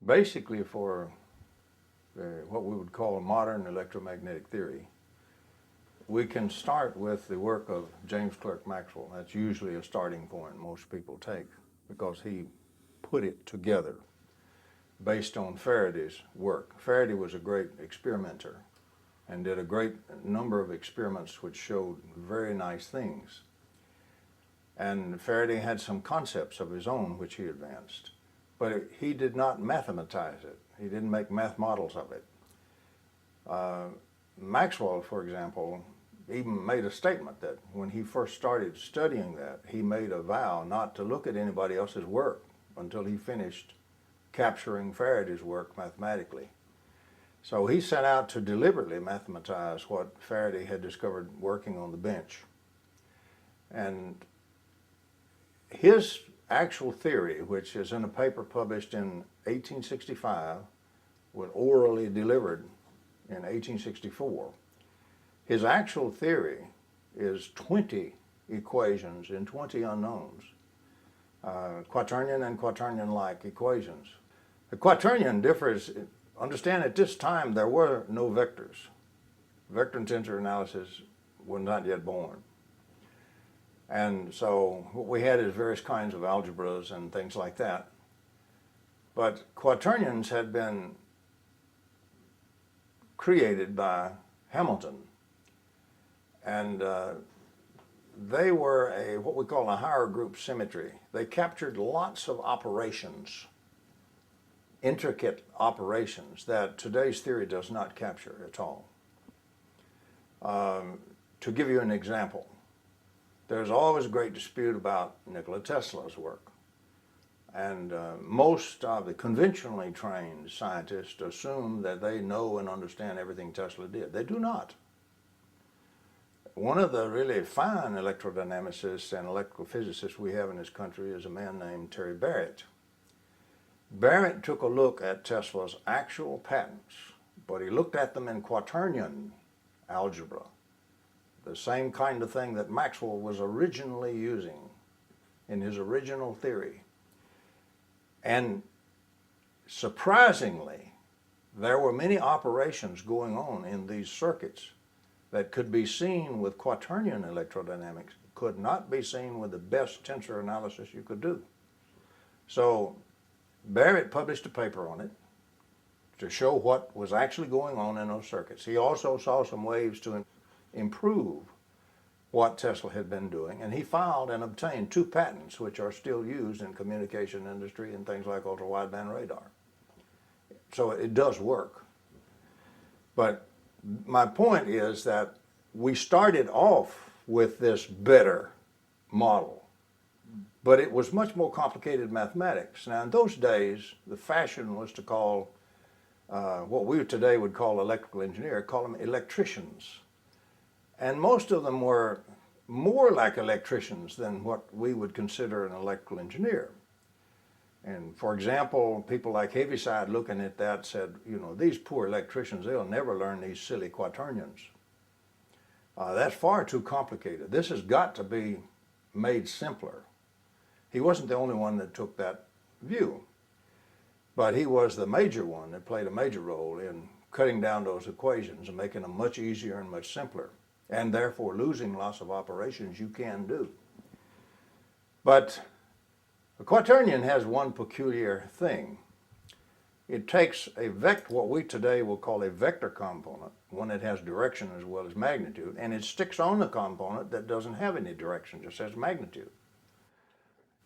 Basically, for what we would call modern electromagnetic theory, we can start with the work of James Clerk Maxwell. That's usually a starting point most people take because he put it together based on Faraday's work. Faraday was a great experimenter and did a great number of experiments which showed very nice things. And Faraday had some concepts of his own which he advanced, but he did not mathematize it. He didn't make math models of it. Maxwell, for example, even made a statement that when he first started studying that, he made a vow not to look at anybody else's work until he finished capturing Faraday's work mathematically. So he set out to deliberately mathematize what Faraday had discovered working on the bench. And his actual theory, which is in a paper published in 1865, was orally delivered in 1864. His actual theory is 20 equations in 20 unknowns, quaternion and quaternion-like equations. The quaternion differs, understand at this time there were no vectors. Vector and tensor analysis was not yet born. And so what we had is various kinds of algebras and things like that. But quaternions had been created by Hamilton. And they were what we call a higher group symmetry. They captured lots of operations, intricate operations that today's theory does not capture at all. To give you an example, there's always a great dispute about Nikola Tesla's work. And most of the conventionally trained scientists assume that they know and understand everything Tesla did. They do not. One of the really fine electrodynamicists and electrical physicists we have in this country is a man named Terry Barrett. Barrett took a look at Tesla's actual patents, but he looked at them in quaternion algebra, the same kind of thing that Maxwell was originally using in his original theory. And surprisingly, there were many operations going on in these circuits that could be seen with quaternion electrodynamics, could not be seen with the best tensor analysis you could do. So Barrett published a paper on it to show what was actually going on in those circuits. He also saw some ways to improve what Tesla had been doing, and he filed and obtained 2 patents which are still used in communication industry and things like ultra-wideband radar. So it does work. But my point is that we started off with this better model, but it was much more complicated mathematics. Now in those days, the fashion was to call what we today would call electrical engineer, call them electricians. And most of them were more like electricians than what we would consider an electrical engineer. And for example, people like Heaviside looking at that said, you know, these poor electricians, they'll never learn these silly quaternions. That's far too complicated. This has got to be made simpler. He wasn't the only one that took that view, but he was the major one that played a major role in cutting down those equations and making them much easier and much simpler, and therefore losing lots of operations you can do. But a quaternion has one peculiar thing. It takes a vector, what we today will call a vector component, one that has direction as well as magnitude, and it sticks on the component that doesn't have any direction, just has magnitude.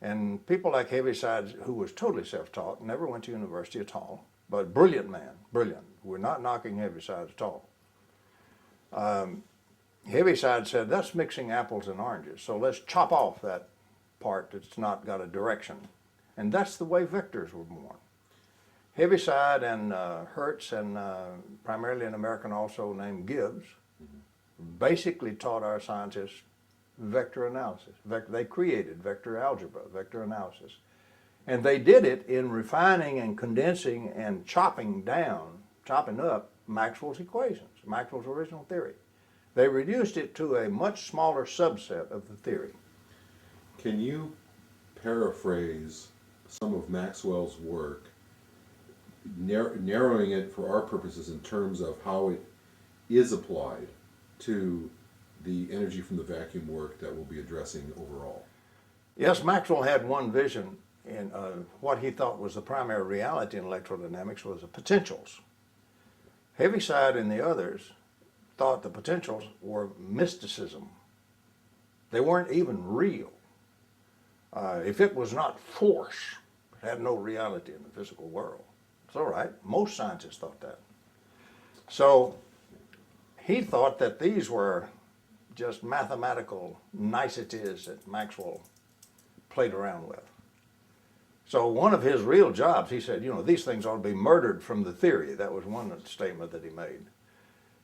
And people like Heaviside, who was totally self-taught, never went to university at all, but brilliant man, brilliant. We're not knocking Heaviside at all. Heaviside said, that's mixing apples and oranges, so let's chop off that part that's not got a direction. And that's the way vectors were born. Heaviside and Hertz and primarily an American also named Gibbs basically taught our scientists vector analysis. They created vector algebra, vector analysis. And they did it in refining and condensing and chopping up Maxwell's equations, Maxwell's original theory. They reduced it to a much smaller subset of the theory. Can you paraphrase some of Maxwell's work narrowing it for our purposes in terms of how it is applied to the energy from the vacuum work that we'll be addressing overall. Yes, Maxwell had one vision, and what he thought was the primary reality in electrodynamics was the potentials. Heaviside and the others thought the potentials were mysticism. They weren't even real. If it was not force, it had no reality in the physical world. It's all right. Most scientists thought that. So he thought that these were just mathematical niceties that Maxwell played around with. So one of his real jobs, he said, these things ought to be murdered from the theory. That was one statement that he made.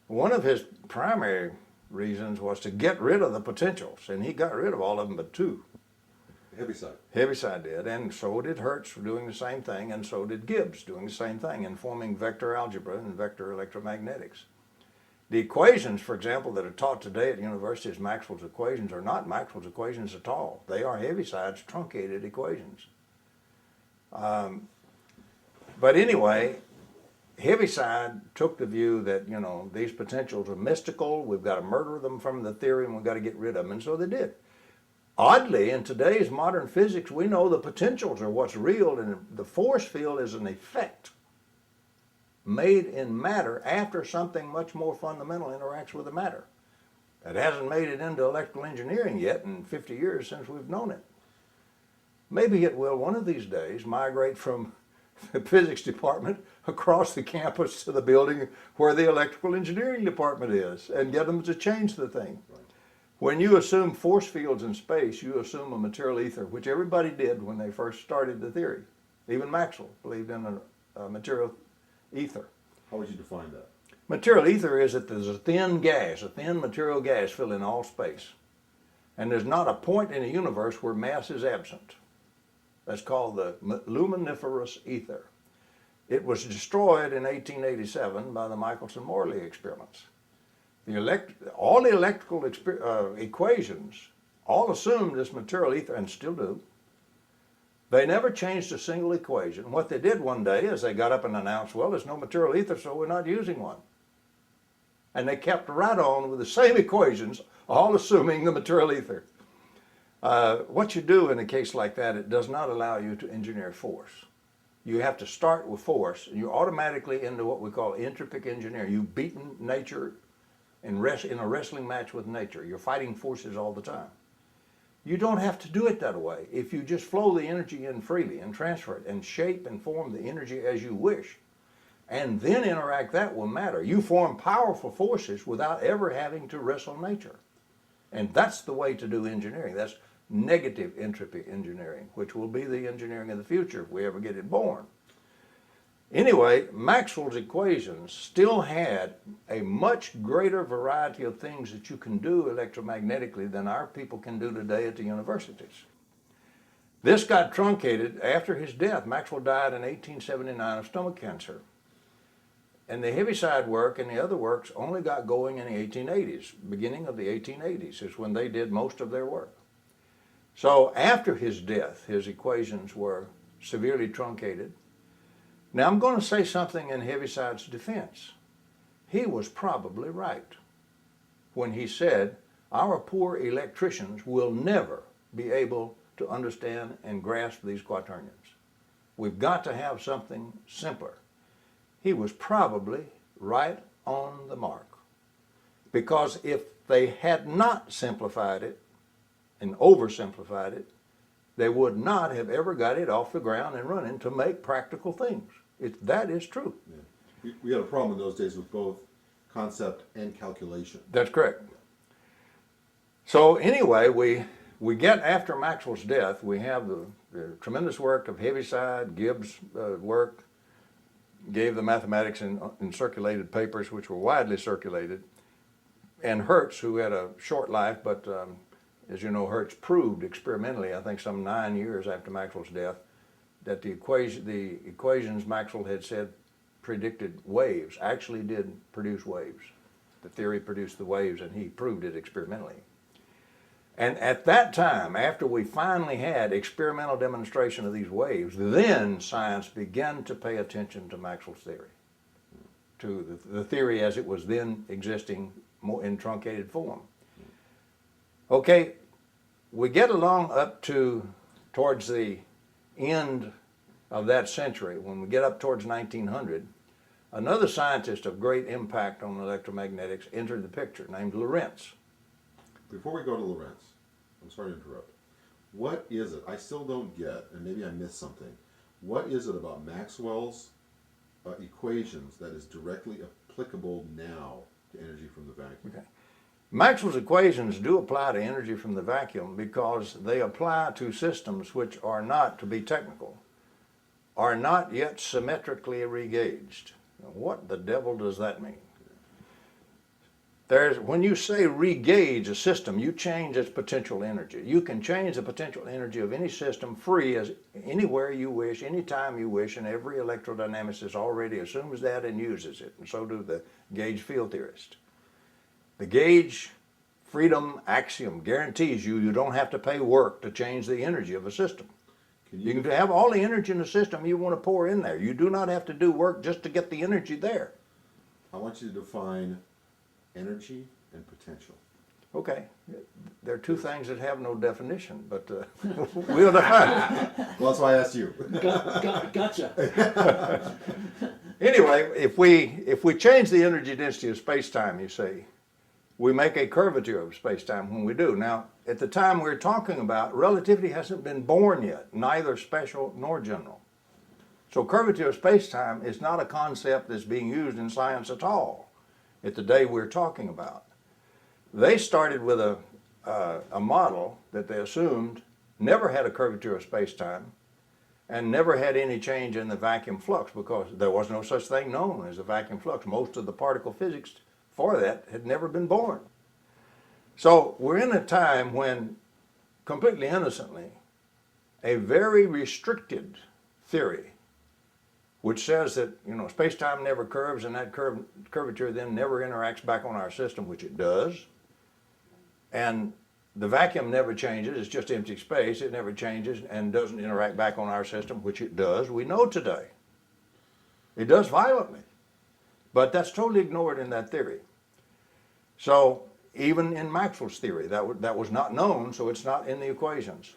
One of his primary reasons was to get rid of the potentials, and he got rid of all of them but two. Heaviside. Heaviside did, and so did Hertz doing the same thing, and so did Gibbs doing the same thing in forming vector algebra and vector electromagnetics. The equations, for example, that are taught today at universities, Maxwell's equations, are not Maxwell's equations at all. They are Heaviside's truncated equations. But anyway, Heaviside took the view that, these potentials are mystical, we've got to murder them from the theory, and we've got to get rid of them, and so they did. Oddly, in today's modern physics, we know the potentials are what's real, and the force field is an effect made in matter after something much more fundamental interacts with the matter. It hasn't made it into electrical engineering yet in 50 years since we've known it. Maybe it will one of these days migrate from the physics department across the campus to the building where the electrical engineering department is and get them to change the thing. Right. When you assume force fields in space, you assume a material ether, which everybody did when they first started the theory. Even Maxwell believed in a material ether. How would you define that? Material ether is that there's a thin gas, a thin material gas filling all space. And there's not a point in the universe where mass is absent. That's called the luminiferous ether. It was destroyed in 1887 by the Michelson-Morley experiments. All the electrical equations all assumed this material ether, and still do. They never changed a single equation. What they did one day is they got up and announced, well, there's no material ether, so we're not using one. And they kept right on with the same equations, all assuming the material ether. What you do in a case like that, it does not allow you to engineer force. You have to start with force, and you're automatically into what we call entropic engineering. You've beaten nature in a wrestling match with nature. You're fighting forces all the time. You don't have to do it that way. If you just flow the energy in freely and transfer it and shape and form the energy as you wish, and then interact that with matter, you form powerful forces without ever having to wrestle nature. And that's the way to do engineering. That's negative entropy engineering, which will be the engineering of the future if we ever get it born. Anyway, Maxwell's equations still had a much greater variety of things that you can do electromagnetically than our people can do today at the universities. This got truncated after his death. Maxwell died in 1879 of stomach cancer. And the Heaviside work and the other works only got going in the 1880s. Beginning of the 1880s is when they did most of their work. So after his death, his equations were severely truncated. Now I'm going to say something in Heaviside's defense. He was probably right when he said, our poor electricians will never be able to understand and grasp these quaternions. We've got to have something simpler. He was probably right on the mark. Because if they had not simplified it and oversimplified it, they would not have ever got it off the ground and running to make practical things. That is true. Yeah. We had a problem in those days with both concept and calculation. That's correct. So anyway, we get after Maxwell's death, we have the tremendous work of Heaviside. Gibbs' work gave the mathematics in circulated papers, which were widely circulated. And Hertz, who had a short life, but as you know, Hertz proved experimentally, I think some 9 years after Maxwell's death, that the equations Maxwell had said predicted waves actually did produce waves. The theory produced the waves, and he proved it experimentally. And at that time, after we finally had experimental demonstration of these waves, then science began to pay attention to Maxwell's theory, to the theory as it was then existing more in truncated form. Okay, we get along up to towards the end of that century. When we get up towards 1900, another scientist of great impact on electromagnetics entered the picture, named Lorentz. Before we go to Lorenz, I'm sorry to interrupt. What is it? I still don't get, and maybe I missed something. What is it about Maxwell's equations that is directly applicable now to energy from the vacuum? Okay. Maxwell's equations do apply to energy from the vacuum because they apply to systems which are not, to be technical, are not yet symmetrically regauged. Now, what the devil does that mean? When you say regauge a system, you change its potential energy. You can change the potential energy of any system free as anywhere you wish, anytime you wish, and every electrodynamicist already assumes that and uses it, and so do the gauge field theorists. The gauge freedom axiom guarantees you don't have to pay work to change the energy of a system. You can have all the energy in the system you want to pour in there. You do not have to do work just to get the energy there. I want you to define energy and potential. Okay, there are two things that have no definition, but we'll define it. Well, that's why I asked you. Gotcha. Anyway, if we change the energy density of space-time, you see, we make a curvature of space-time when we do. Now, at the time we're talking about, relativity hasn't been born yet, neither special nor general. So curvature of space-time is not a concept that's being used in science at all at the day we're talking about. They started with a model that they assumed never had a curvature of space-time and never had any change in the vacuum flux because there was no such thing known as a vacuum flux. Most of the particle physics for that had never been born. So we're in a time when, completely innocently, a very restricted theory which says that, you know, space-time never curves and that curvature then never interacts back on our system, which it does. And the vacuum never changes, it's just empty space, it never changes and doesn't interact back on our system, which it does, we know today. It does violently, but that's totally ignored in that theory. So even in Maxwell's theory, that was not known, so it's not in the equations.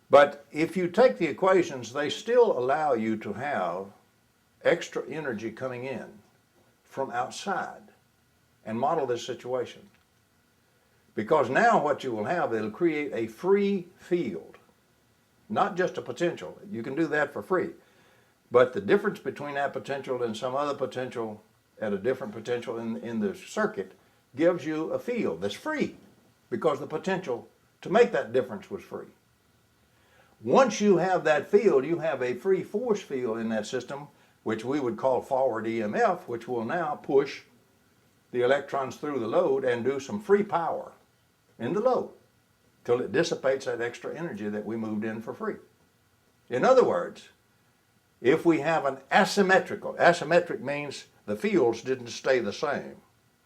But if you take the equations, they still allow you to have extra energy coming in from outside and model this situation. Because now what you will have, it'll create a free field, not just a potential. You can do that for free. But the difference between that potential and some other potential at a different potential in the circuit gives you a field that's free because the potential to make that difference was free. Once you have that field, you have a free force field in that system, which we would call forward EMF, which will now push the electrons through the load and do some free power in the load till it dissipates that extra energy that we moved in for free. In other words, if we have an asymmetric means the fields didn't stay the same.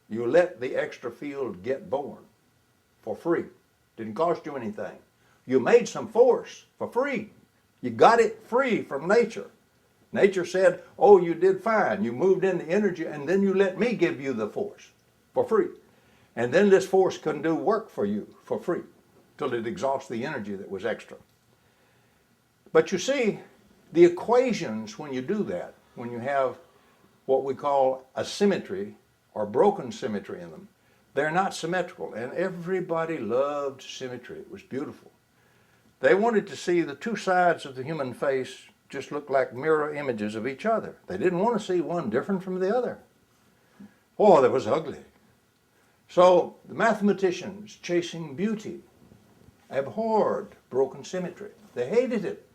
You let the extra field get born for free. Didn't cost you anything. You made some force for free. You got it free from nature. Nature said, oh, you did fine. You moved into energy and then you let me give you the force for free. And then this force can do work for you for free till it exhausts the energy that was extra. But you see, the equations, when you do that, when you have what we call asymmetry or broken symmetry in them, they're not symmetrical. And everybody loved symmetry. It was beautiful. They wanted to see the two sides of the human face just look like mirror images of each other. They didn't want to see one different from the other. Oh, that was ugly. So the mathematicians, chasing beauty, abhorred broken symmetry. They hated it.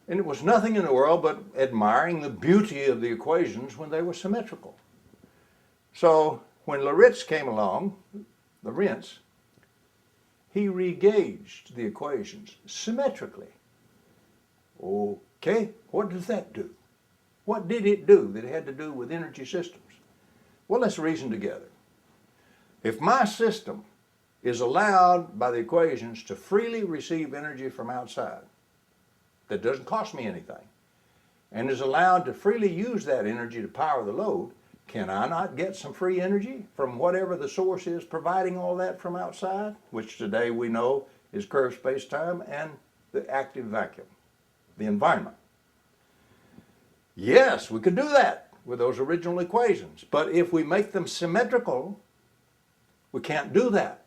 And it was nothing in the world but admiring the beauty of the equations when they were symmetrical. So when Lorentz came along, Lorentz, he regauged the equations symmetrically. Okay, what does that do? What did it do that it had to do with energy systems? Well, let's reason together. If my system is allowed by the equations to freely receive energy from outside that doesn't cost me anything, and is allowed to freely use that energy to power the load, can I not get some free energy from whatever the source is providing all that from outside, which today we know is curved space-time and the active vacuum, the environment? Yes, we could do that with those original equations, but if we make them symmetrical, we can't do that.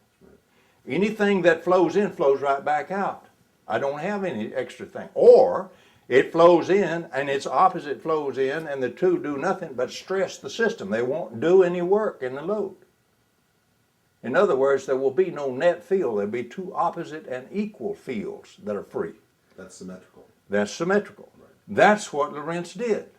Anything that flows in flows right back out. I don't have any extra thing. Or it flows in and its opposite flows in, and the two do nothing but stress the system. They won't do any work in the load. In other words, there will be no net field. There'll be two opposite and equal fields that are free. That's symmetrical. That's symmetrical. Right. That's what Lorentz did.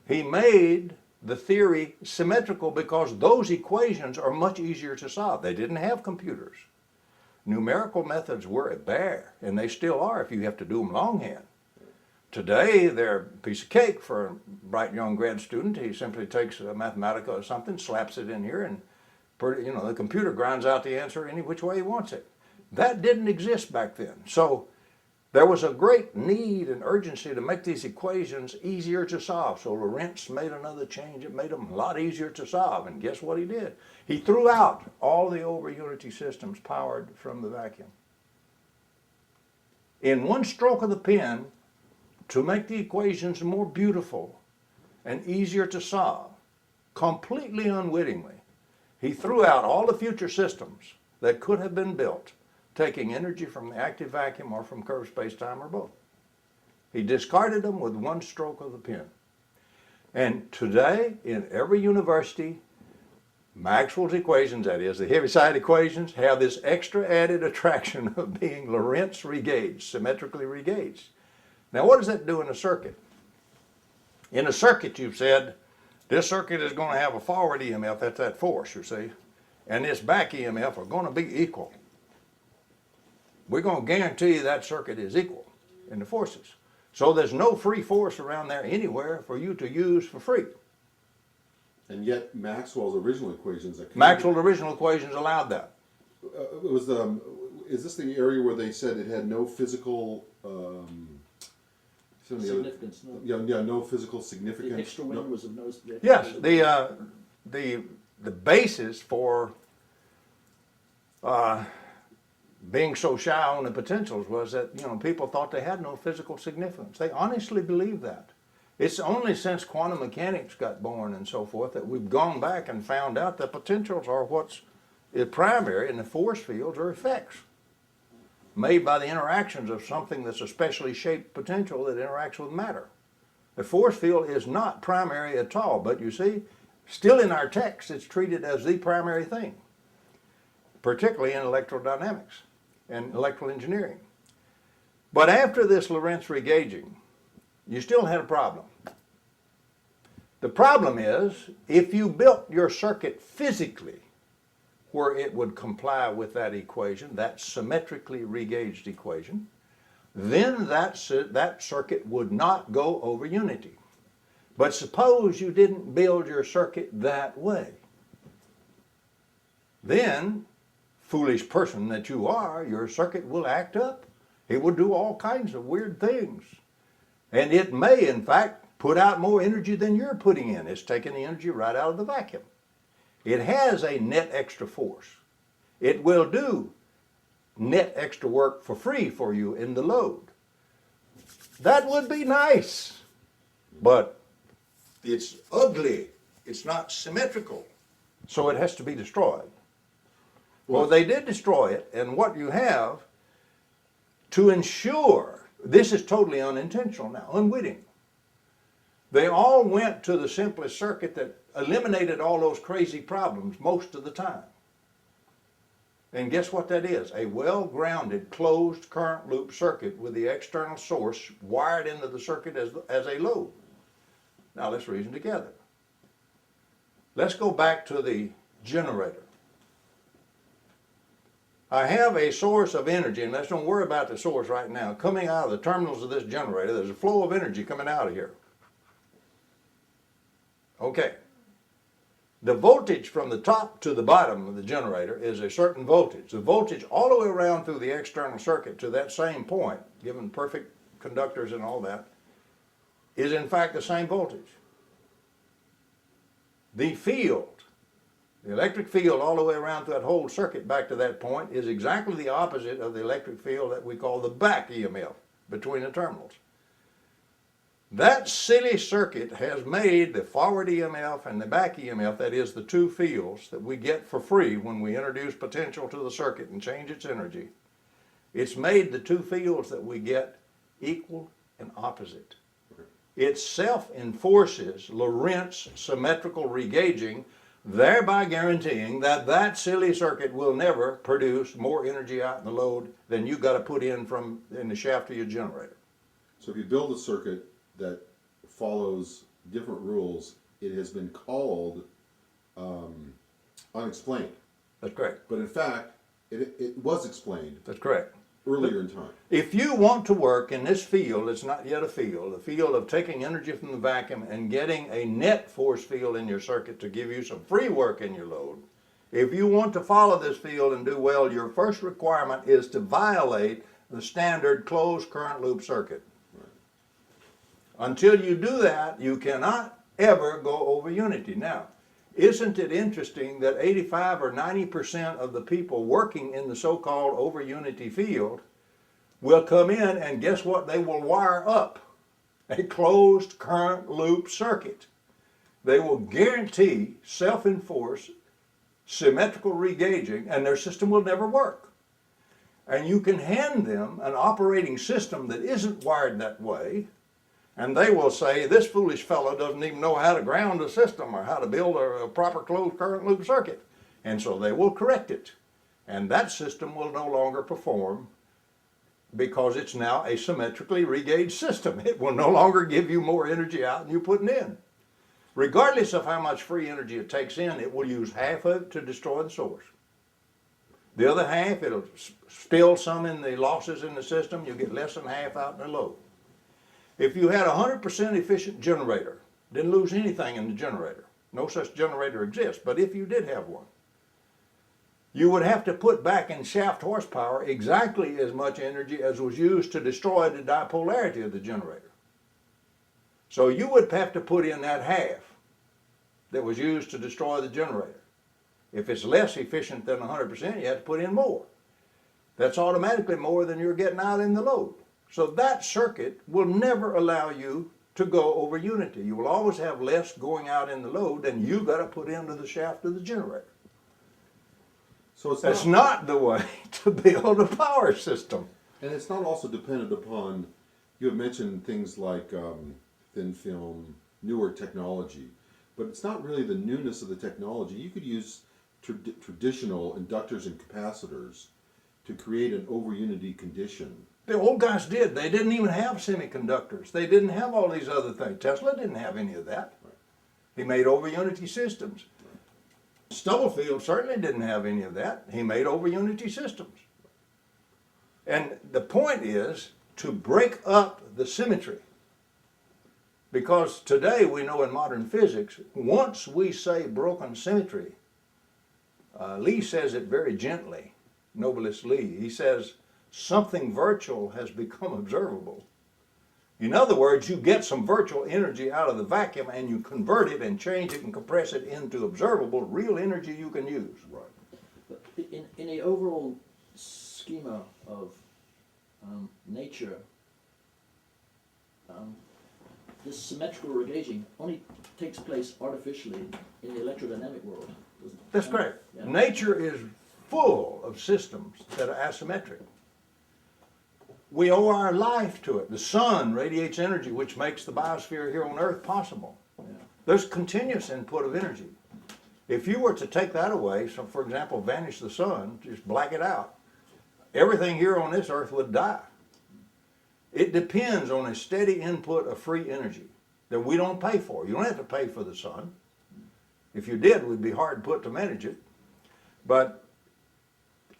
He made the theory symmetrical because those equations are much easier to solve. They didn't have computers. Numerical methods were a bear, and they still are if you have to do them longhand. Today, they're a piece of cake for a bright young grad student. He simply takes a Mathematica or something, slaps it in here, and the computer grinds out the answer any which way he wants it. That didn't exist back then. So there was a great need and urgency to make these equations easier to solve. So Lorentz made another change. It made them a lot easier to solve. And guess what he did? He threw out all the over-unity systems powered from the vacuum. In one stroke of the pen, to make the equations more beautiful and easier to solve, completely unwittingly, he threw out all the future systems that could have been built taking energy from the active vacuum or from curved space-time or both. He discarded them with one stroke of the pen. And today, in every university, Maxwell's equations, that is, the Heaviside equations, have this extra added attraction of being Lorentz regauged, symmetrically regauged. Now, what does that do in a circuit? In a circuit, you've said, this circuit is going to have a forward EMF, that's that force, you see, and this back EMF are going to be equal. We're going to guarantee that circuit is equal in the forces. So there's no free force around there anywhere for you to use for free. And yet Maxwell's original equations... Maxwell's original equations allowed that. Is this the area where they said it had no physical... significance, no. Yeah, no physical significance. The extra wind was of no... Yes, the basis for being so shy on the potentials was that, people thought they had no physical significance. They honestly believed that. It's only since quantum mechanics got born and so forth that we've gone back and found out that potentials are what's primary, and the force fields are effects made by the interactions of something that's a specially shaped potential that interacts with matter. The force field is not primary at all, but you see, still in our text, it's treated as the primary thing, particularly in electrodynamics and electrical engineering. But after this Lorentz regauging, you still had a problem. The problem is, if you built your circuit physically where it would comply with that equation, that symmetrically regauged equation, then that circuit would not go over unity. But suppose you didn't build your circuit that way. Then, foolish person that you are, your circuit will act up. It will do all kinds of weird things. And it may, in fact, put out more energy than you're putting in. It's taking the energy right out of the vacuum. It has a net extra force. It will do net extra work for free for you in the load. That would be nice, but it's ugly. It's not symmetrical, so it has to be destroyed. Well, they did destroy it, and what you have to ensure, this is totally unintentional now, unwitting. They all went to the simplest circuit that eliminated all those crazy problems most of the time. And guess what that is? A well-grounded, closed current loop circuit with the external source wired into the circuit as a load. Now let's reason together. Let's go back to the generator. I have a source of energy, and let's don't worry about the source right now. Coming out of the terminals of this generator, there's a flow of energy coming out of here. Okay. The voltage from the top to the bottom of the generator is a certain voltage. The voltage all the way around through the external circuit to that same point, given perfect conductors and all that, is in fact the same voltage. The field, the electric field all the way around through that whole circuit back to that point is exactly the opposite of the electric field that we call the back EMF between the terminals. That silly circuit has made the forward EMF and the back EMF, that is the two fields that we get for free when we introduce potential to the circuit and change its energy. It's made the two fields that we get equal and opposite. It self-enforces Lorentz symmetrical regauging, thereby guaranteeing that that silly circuit will never produce more energy out in the load than you got to put in the shaft of your generator. So if you build a circuit that follows different rules, it has been called unexplained. That's correct. But in fact, it was explained That's correct. earlier in time. If you want to work in this field, it's not yet a field, the field of taking energy from the vacuum and getting a net force field in your circuit to give you some free work in your load, if you want to follow this field and do well, your first requirement is to violate the standard closed current loop circuit. Until you do that, you cannot ever go over unity. Now, isn't it interesting that 85 or 90% of the people working in the so-called over unity field will come in and guess what? They will wire up a closed current loop circuit. They will guarantee self-enforced symmetrical regauging and their system will never work. And you can hand them an operating system that isn't wired that way, and they will say, this foolish fellow doesn't even know how to ground a system or how to build a proper closed current loop circuit. And so they will correct it. And that system will no longer perform because it's now a symmetrically regauged system. It will no longer give you more energy out than you're putting in. Regardless of how much free energy it takes in, it will use half of it to destroy the source. The other half, it'll spill some in the losses in the system. You get less than half out in the load. If you had a 100% efficient generator, didn't lose anything in the generator, no such generator exists, but if you did have one, you would have to put back in shaft horsepower exactly as much energy as was used to destroy the dipolarity of the generator. So you would have to put in that half that was used to destroy the generator. If it's less efficient than 100%, you have to put in more. That's automatically more than you're getting out in the load. So that circuit will never allow you to go over unity. You will always have less going out in the load than you got to put into the shaft of the generator. So That's not the way to build a power system. And it's not also dependent upon, you have mentioned things like thin film, newer technology, but it's not really the newness of the technology. You could use traditional inductors and capacitors to create an over unity condition. The old guys did. They didn't even have semiconductors. They didn't have all these other things. Tesla didn't have any of that. Right. He made over unity systems. Stubblefield certainly didn't have any of that. He made over unity systems. And the point is to break up the symmetry. Because today we know in modern physics, once we say broken symmetry, Lee says it very gently, Nobelist Lee. He says, something virtual has become observable. In other words, you get some virtual energy out of the vacuum and you convert it and change it and compress it into observable, real energy you can use. Right. But in the overall schema of nature, this symmetrical regauging only takes place artificially in the electrodynamic world, doesn't it? That's correct. Yeah. Nature is full of systems that are asymmetric. We owe our life to it. The sun radiates energy, which makes the biosphere here on Earth possible. Yeah. There's continuous input of energy. If you were to take that away, so for example, vanish the sun, just black it out, everything here on this Earth would die. It depends on a steady input of free energy that we don't pay for. You don't have to pay for the sun. If you did, we'd be hard put to manage it. But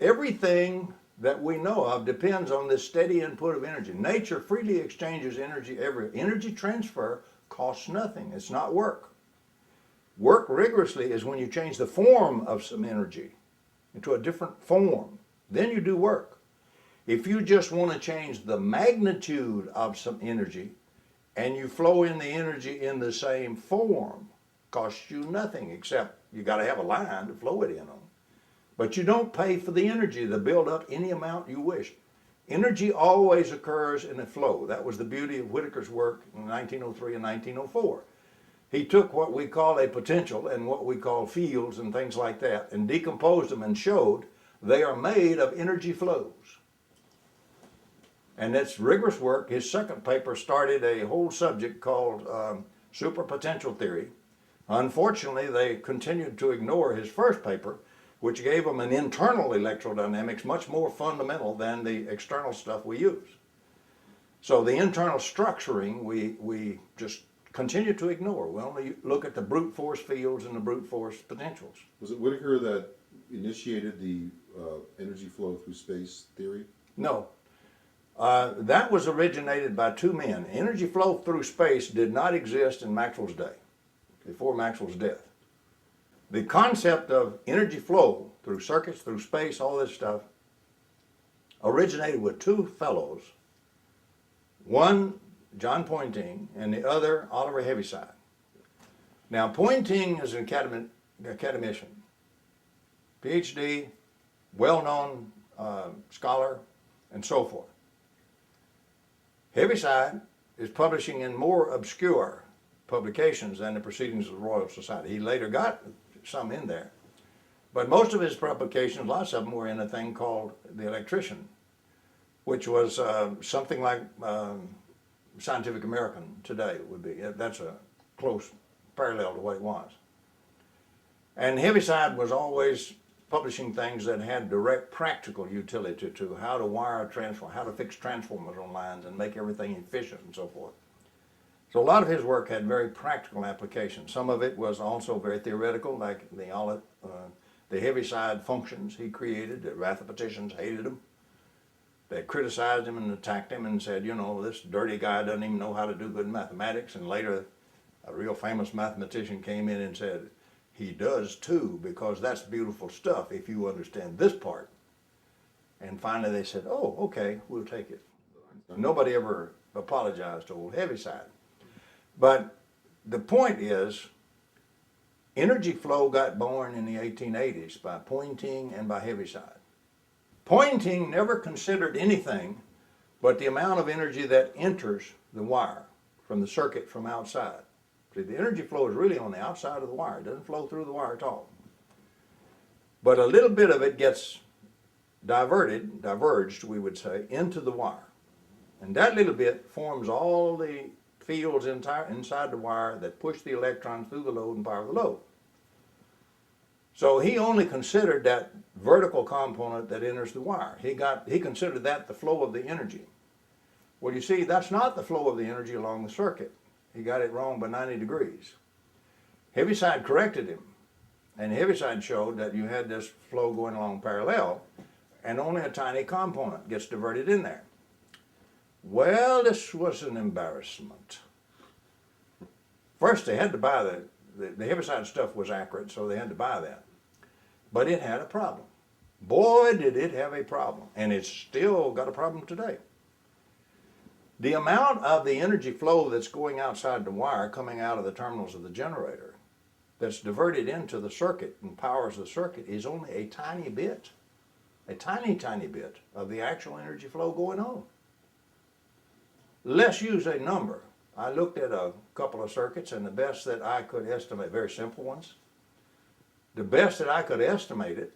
everything that we know of depends on this steady input of energy. Nature freely exchanges energy. Energy transfer costs nothing. It's not work. Work rigorously is when you change the form of some energy into a different form. Then you do work. If you just want to change the magnitude of some energy and you flow in the energy in the same form, costs you nothing except you got to have a line to flow it in on. But you don't pay for the energy to build up any amount you wish. Energy always occurs in a flow. That was the beauty of Whittaker's work in 1903 and 1904. He took what we call a potential and what we call fields and things like that and decomposed them and showed they are made of energy flows. And that's rigorous work. His second paper started a whole subject called superpotential theory. Unfortunately, they continued to ignore his first paper, which gave them an internal electrodynamics much more fundamental than the external stuff we use. So the internal structuring we just continue to ignore. We only look at the brute force fields and the brute force potentials. Was it Whittaker that initiated the energy flow through space theory? No. That was originated by two men. Energy flow through space did not exist in Maxwell's day, before Maxwell's death. The concept of energy flow through circuits, through space, all this stuff, originated with two fellows, one John Poynting and the other Oliver Heaviside. Now Poynting is an academician, PhD, well-known scholar, and so forth. Heaviside is publishing in more obscure publications than the Proceedings of the Royal Society. He later got some in there. But most of his publications, lots of them, were in a thing called The Electrician, which was something like Scientific American today would be. That's a close parallel to what it was. And Heaviside was always publishing things that had direct practical utility to how to wire a transformer, how to fix transformers on lines and make everything efficient and so forth. So a lot of his work had very practical applications. Some of it was also very theoretical, like the Heaviside functions he created. The mathematicians hated him. They criticized him and attacked him and said, you know, this dirty guy doesn't even know how to do good mathematics. And later, a real famous mathematician came in and said, he does too, because that's beautiful stuff if you understand this part. And finally they said, oh, okay, we'll take it. Nobody ever apologized to old Heaviside. But the point is, energy flow got born in the 1880s by Poynting and by Heaviside. Poynting never considered anything but the amount of energy that enters the wire from the circuit from outside. See, the energy flow is really on the outside of the wire. It doesn't flow through the wire at all. But a little bit of it gets diverged, we would say, into the wire. And that little bit forms all the fields inside the wire that push the electrons through the load and power the load. So he only considered that vertical component that enters the wire. He considered that the flow of the energy. Well, you see, that's not the flow of the energy along the circuit. He got it wrong by 90 degrees. Heaviside corrected him, and Heaviside showed that you had this flow going along parallel, and only a tiny component gets diverted in there. Well, this was an embarrassment. First, they had to buy the Heaviside stuff was accurate, so they had to buy that. But it had a problem. Boy, did it have a problem, and it's still got a problem today. The amount of the energy flow that's going outside the wire, coming out of the terminals of the generator, that's diverted into the circuit and powers the circuit is only a tiny bit of the actual energy flow going on. Let's use a number. I looked at a couple of circuits, and the best that I could estimate, very simple ones, the best that I could estimate it,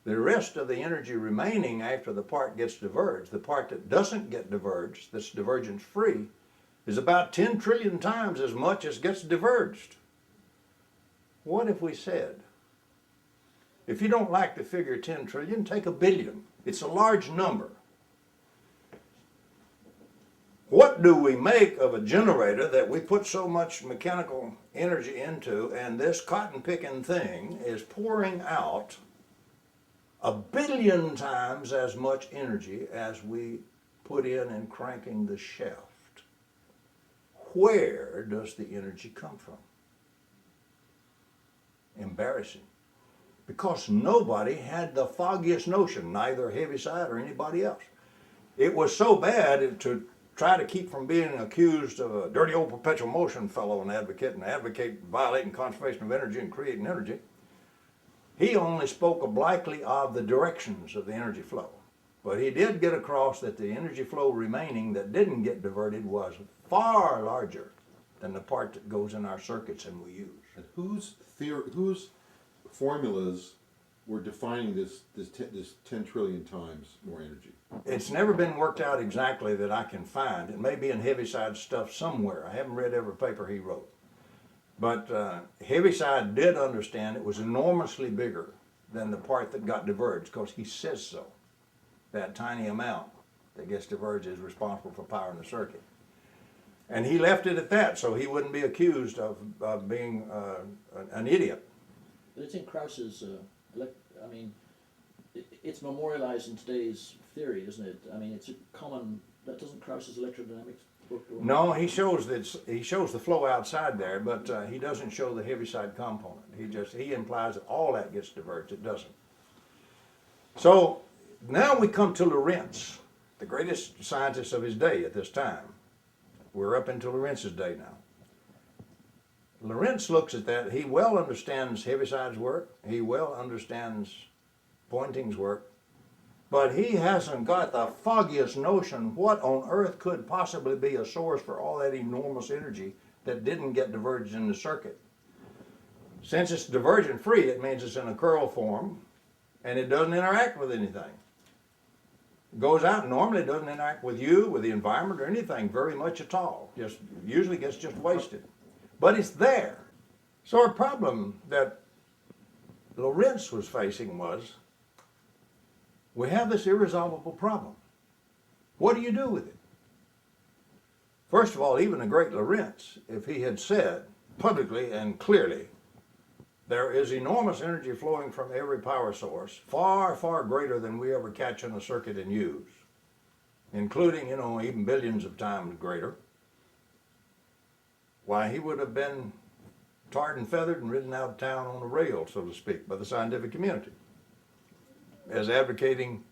the rest of the energy remaining after the part gets diverged, the part that doesn't get diverged, that's divergence free, is about 10 trillion times as much as gets diverged. What if we said, if you don't like the figure 10 trillion, take a billion. It's a large number. What do we make of a generator that we put so much mechanical energy into, and this cotton-picking thing is pouring out 1 billion times as much energy as we put in cranking the shaft? Where does the energy come from? embarrassing, because nobody had the foggiest notion, neither Heaviside or anybody else. It was so bad to try to keep from being accused of a dirty old perpetual motion fellow and advocate violating conservation of energy and creating energy. He only spoke obliquely of the directions of the energy flow. But he did get across that the energy flow remaining that didn't get diverted was far larger than the part that goes in our circuits and we use. And whose formulas were defining this 10 trillion times more energy? It's never been worked out exactly that I can find. It may be in Heaviside stuff somewhere. I haven't read every paper he wrote. But Heaviside did understand it was enormously bigger than the part that got diverged, because he says so. That tiny amount that gets diverged is responsible for power in the circuit. And he left it at that, so he wouldn't be accused of being an idiot. But it's in Krauss's, it's memorialized in today's theory, isn't it? I mean, it's a common, that doesn't Krauss's electrodynamics book go on? No, he shows the flow outside there, but he doesn't show the Heaviside component. He implies that all that gets diverged. It doesn't. So now we come to Lorentz, the greatest scientist of his day at this time. We're up into Lorentz's day now. Lorenz looks at that. He well understands Heaviside's work. He well understands Poynting's work. But he hasn't got the foggiest notion what on earth could possibly be a source for all that enormous energy that didn't get diverged in the circuit. Since it's divergent free, it means it's in a curl form and it doesn't interact with anything. It goes out and normally doesn't interact with you, with the environment, or anything very much at all. Just usually gets just wasted. But it's there. So a problem that Lorenz was facing was, we have this irresolvable problem. What do you do with it? First of all, even the great Lorenz, if he had said publicly and clearly, there is enormous energy flowing from every power source, far, far greater than we ever catch in a circuit and use, including, even billions of times greater, why, he would have been tarred and feathered and ridden out of town on a rail, so to speak, by the scientific community, as advocating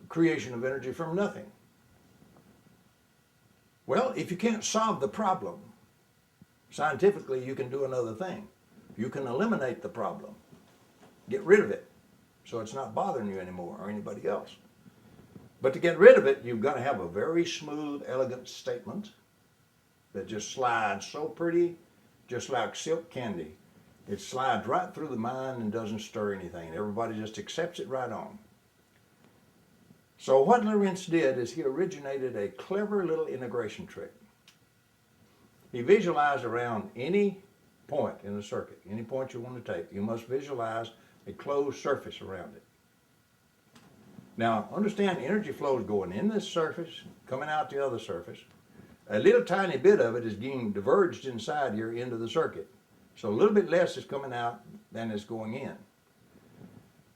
creation of energy from nothing. Well, if you can't solve the problem, scientifically you can do another thing. You can eliminate the problem. Get rid of it, so it's not bothering you anymore or anybody else. But to get rid of it, you've got to have a very smooth, elegant statement that just slides so pretty, just like silk candy. It slides right through the mind and doesn't stir anything. Everybody just accepts it right on. So what Lorenz did is he originated a clever little integration trick. He visualized around any point in the circuit, any point you want to take, you must visualize a closed surface around it. Now, understand energy flow is going in this surface, coming out the other surface. A little tiny bit of it is being diverged inside here into the circuit. So a little bit less is coming out than is going in.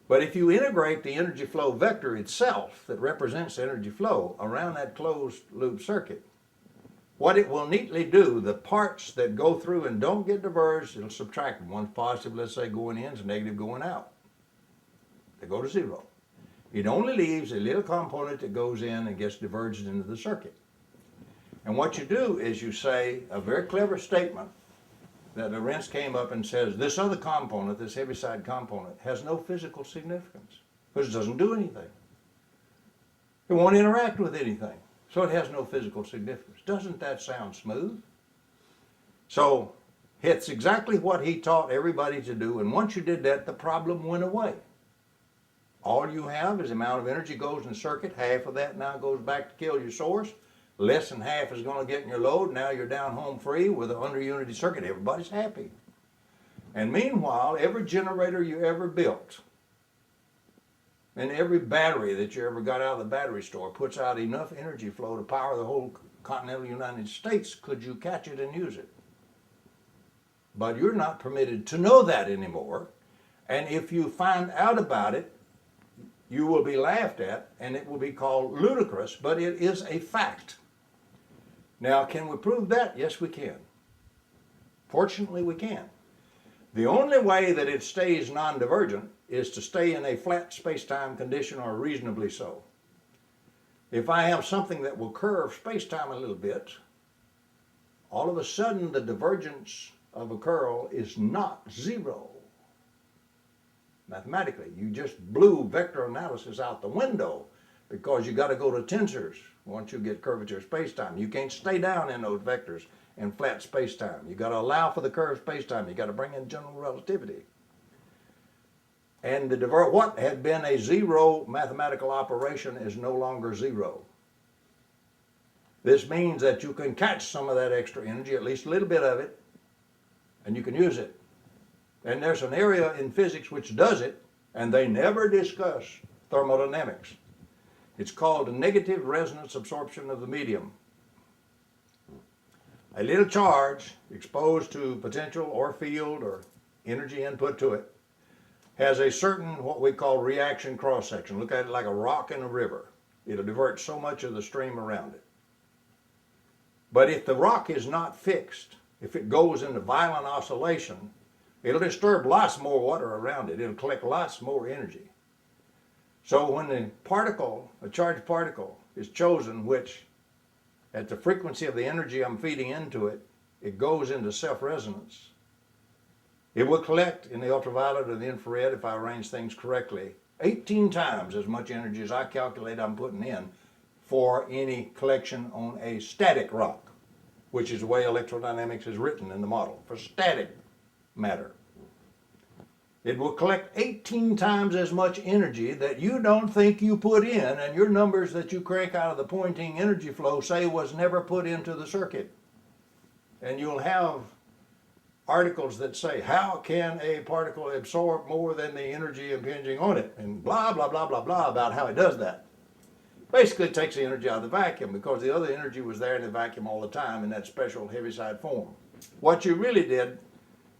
But if you integrate the energy flow vector itself that represents energy flow around that closed loop circuit, what it will neatly do, the parts that go through and don't get diverged, it'll subtract them. One's positive, let's say, going in, is negative going out. They go to zero. It only leaves a little component that goes in and gets diverged into the circuit. And what you do is you say a very clever statement that Lorenz came up and says, this other component, this Heaviside component, has no physical significance because it doesn't do anything. It won't interact with anything, so it has no physical significance. Doesn't that sound smooth? So it's exactly what he taught everybody to do, and once you did that, the problem went away. All you have is the amount of energy goes in the circuit. Half of that now goes back to kill your source. Less than half is going to get in your load. Now you're down home free with an under-unity circuit. Everybody's happy. And meanwhile, every generator you ever built and every battery that you ever got out of the battery store puts out enough energy flow to power the whole continental United States. Could you catch it and use it? But you're not permitted to know that anymore. And if you find out about it, you will be laughed at and it will be called ludicrous, but it is a fact. Now, can we prove that? Yes, we can. Fortunately, we can. The only way that it stays non-divergent is to stay in a flat space-time condition, or reasonably so. If I have something that will curve space-time a little bit, all of a sudden the divergence of a curl is not zero. Mathematically, you just blew vector analysis out the window, because you got to go to tensors once you get curvature space-time. You can't stay down in those vectors in flat space-time. You got to allow for the curved space-time. You got to bring in general relativity. And what had been a zero mathematical operation is no longer zero. This means that you can catch some of that extra energy, at least a little bit of it, and you can use it. And there's an area in physics which does it, and they never discuss thermodynamics. It's called the negative resonance absorption of the medium. A little charge exposed to potential or field or energy input to it has a certain, what we call, reaction cross-section. Look at it like a rock in a river. It'll divert so much of the stream around it. But if the rock is not fixed, if it goes into violent oscillation, it'll disturb lots more water around it. It'll collect lots more energy. So when the particle, a charged particle, is chosen, which at the frequency of the energy I'm feeding into it, it goes into self-resonance. It will collect in the ultraviolet or the infrared, if I arrange things correctly, 18 times as much energy as I calculate I'm putting in for any collection on a static rock, which is the way electrodynamics is written in the model, for static matter. It will collect 18 times as much energy that you don't think you put in, and your numbers that you crank out of the Poynting energy flow say was never put into the circuit. And you'll have articles that say, how can a particle absorb more than the energy impinging on it? And blah, blah, blah, blah, blah about how it does that. Basically, it takes the energy out of the vacuum, because the other energy was there in the vacuum all the time in that special Heaviside form. What you really did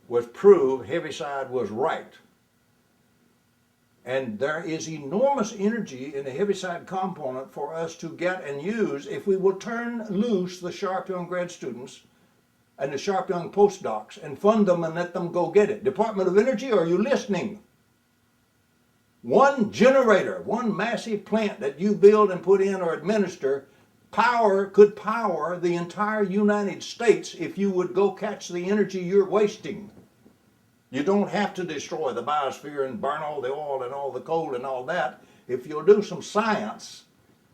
was prove Heaviside was right. And there is enormous energy in the Heaviside component for us to get and use if we will turn loose the sharp young grad students and the sharp young postdocs and fund them and let them go get it. Department of Energy, are you listening? One generator, one massive plant that you build and put in or administer, could power the entire United States if you would go catch the energy you're wasting. You don't have to destroy the biosphere and burn all the oil and all the coal and all that if you'll do some science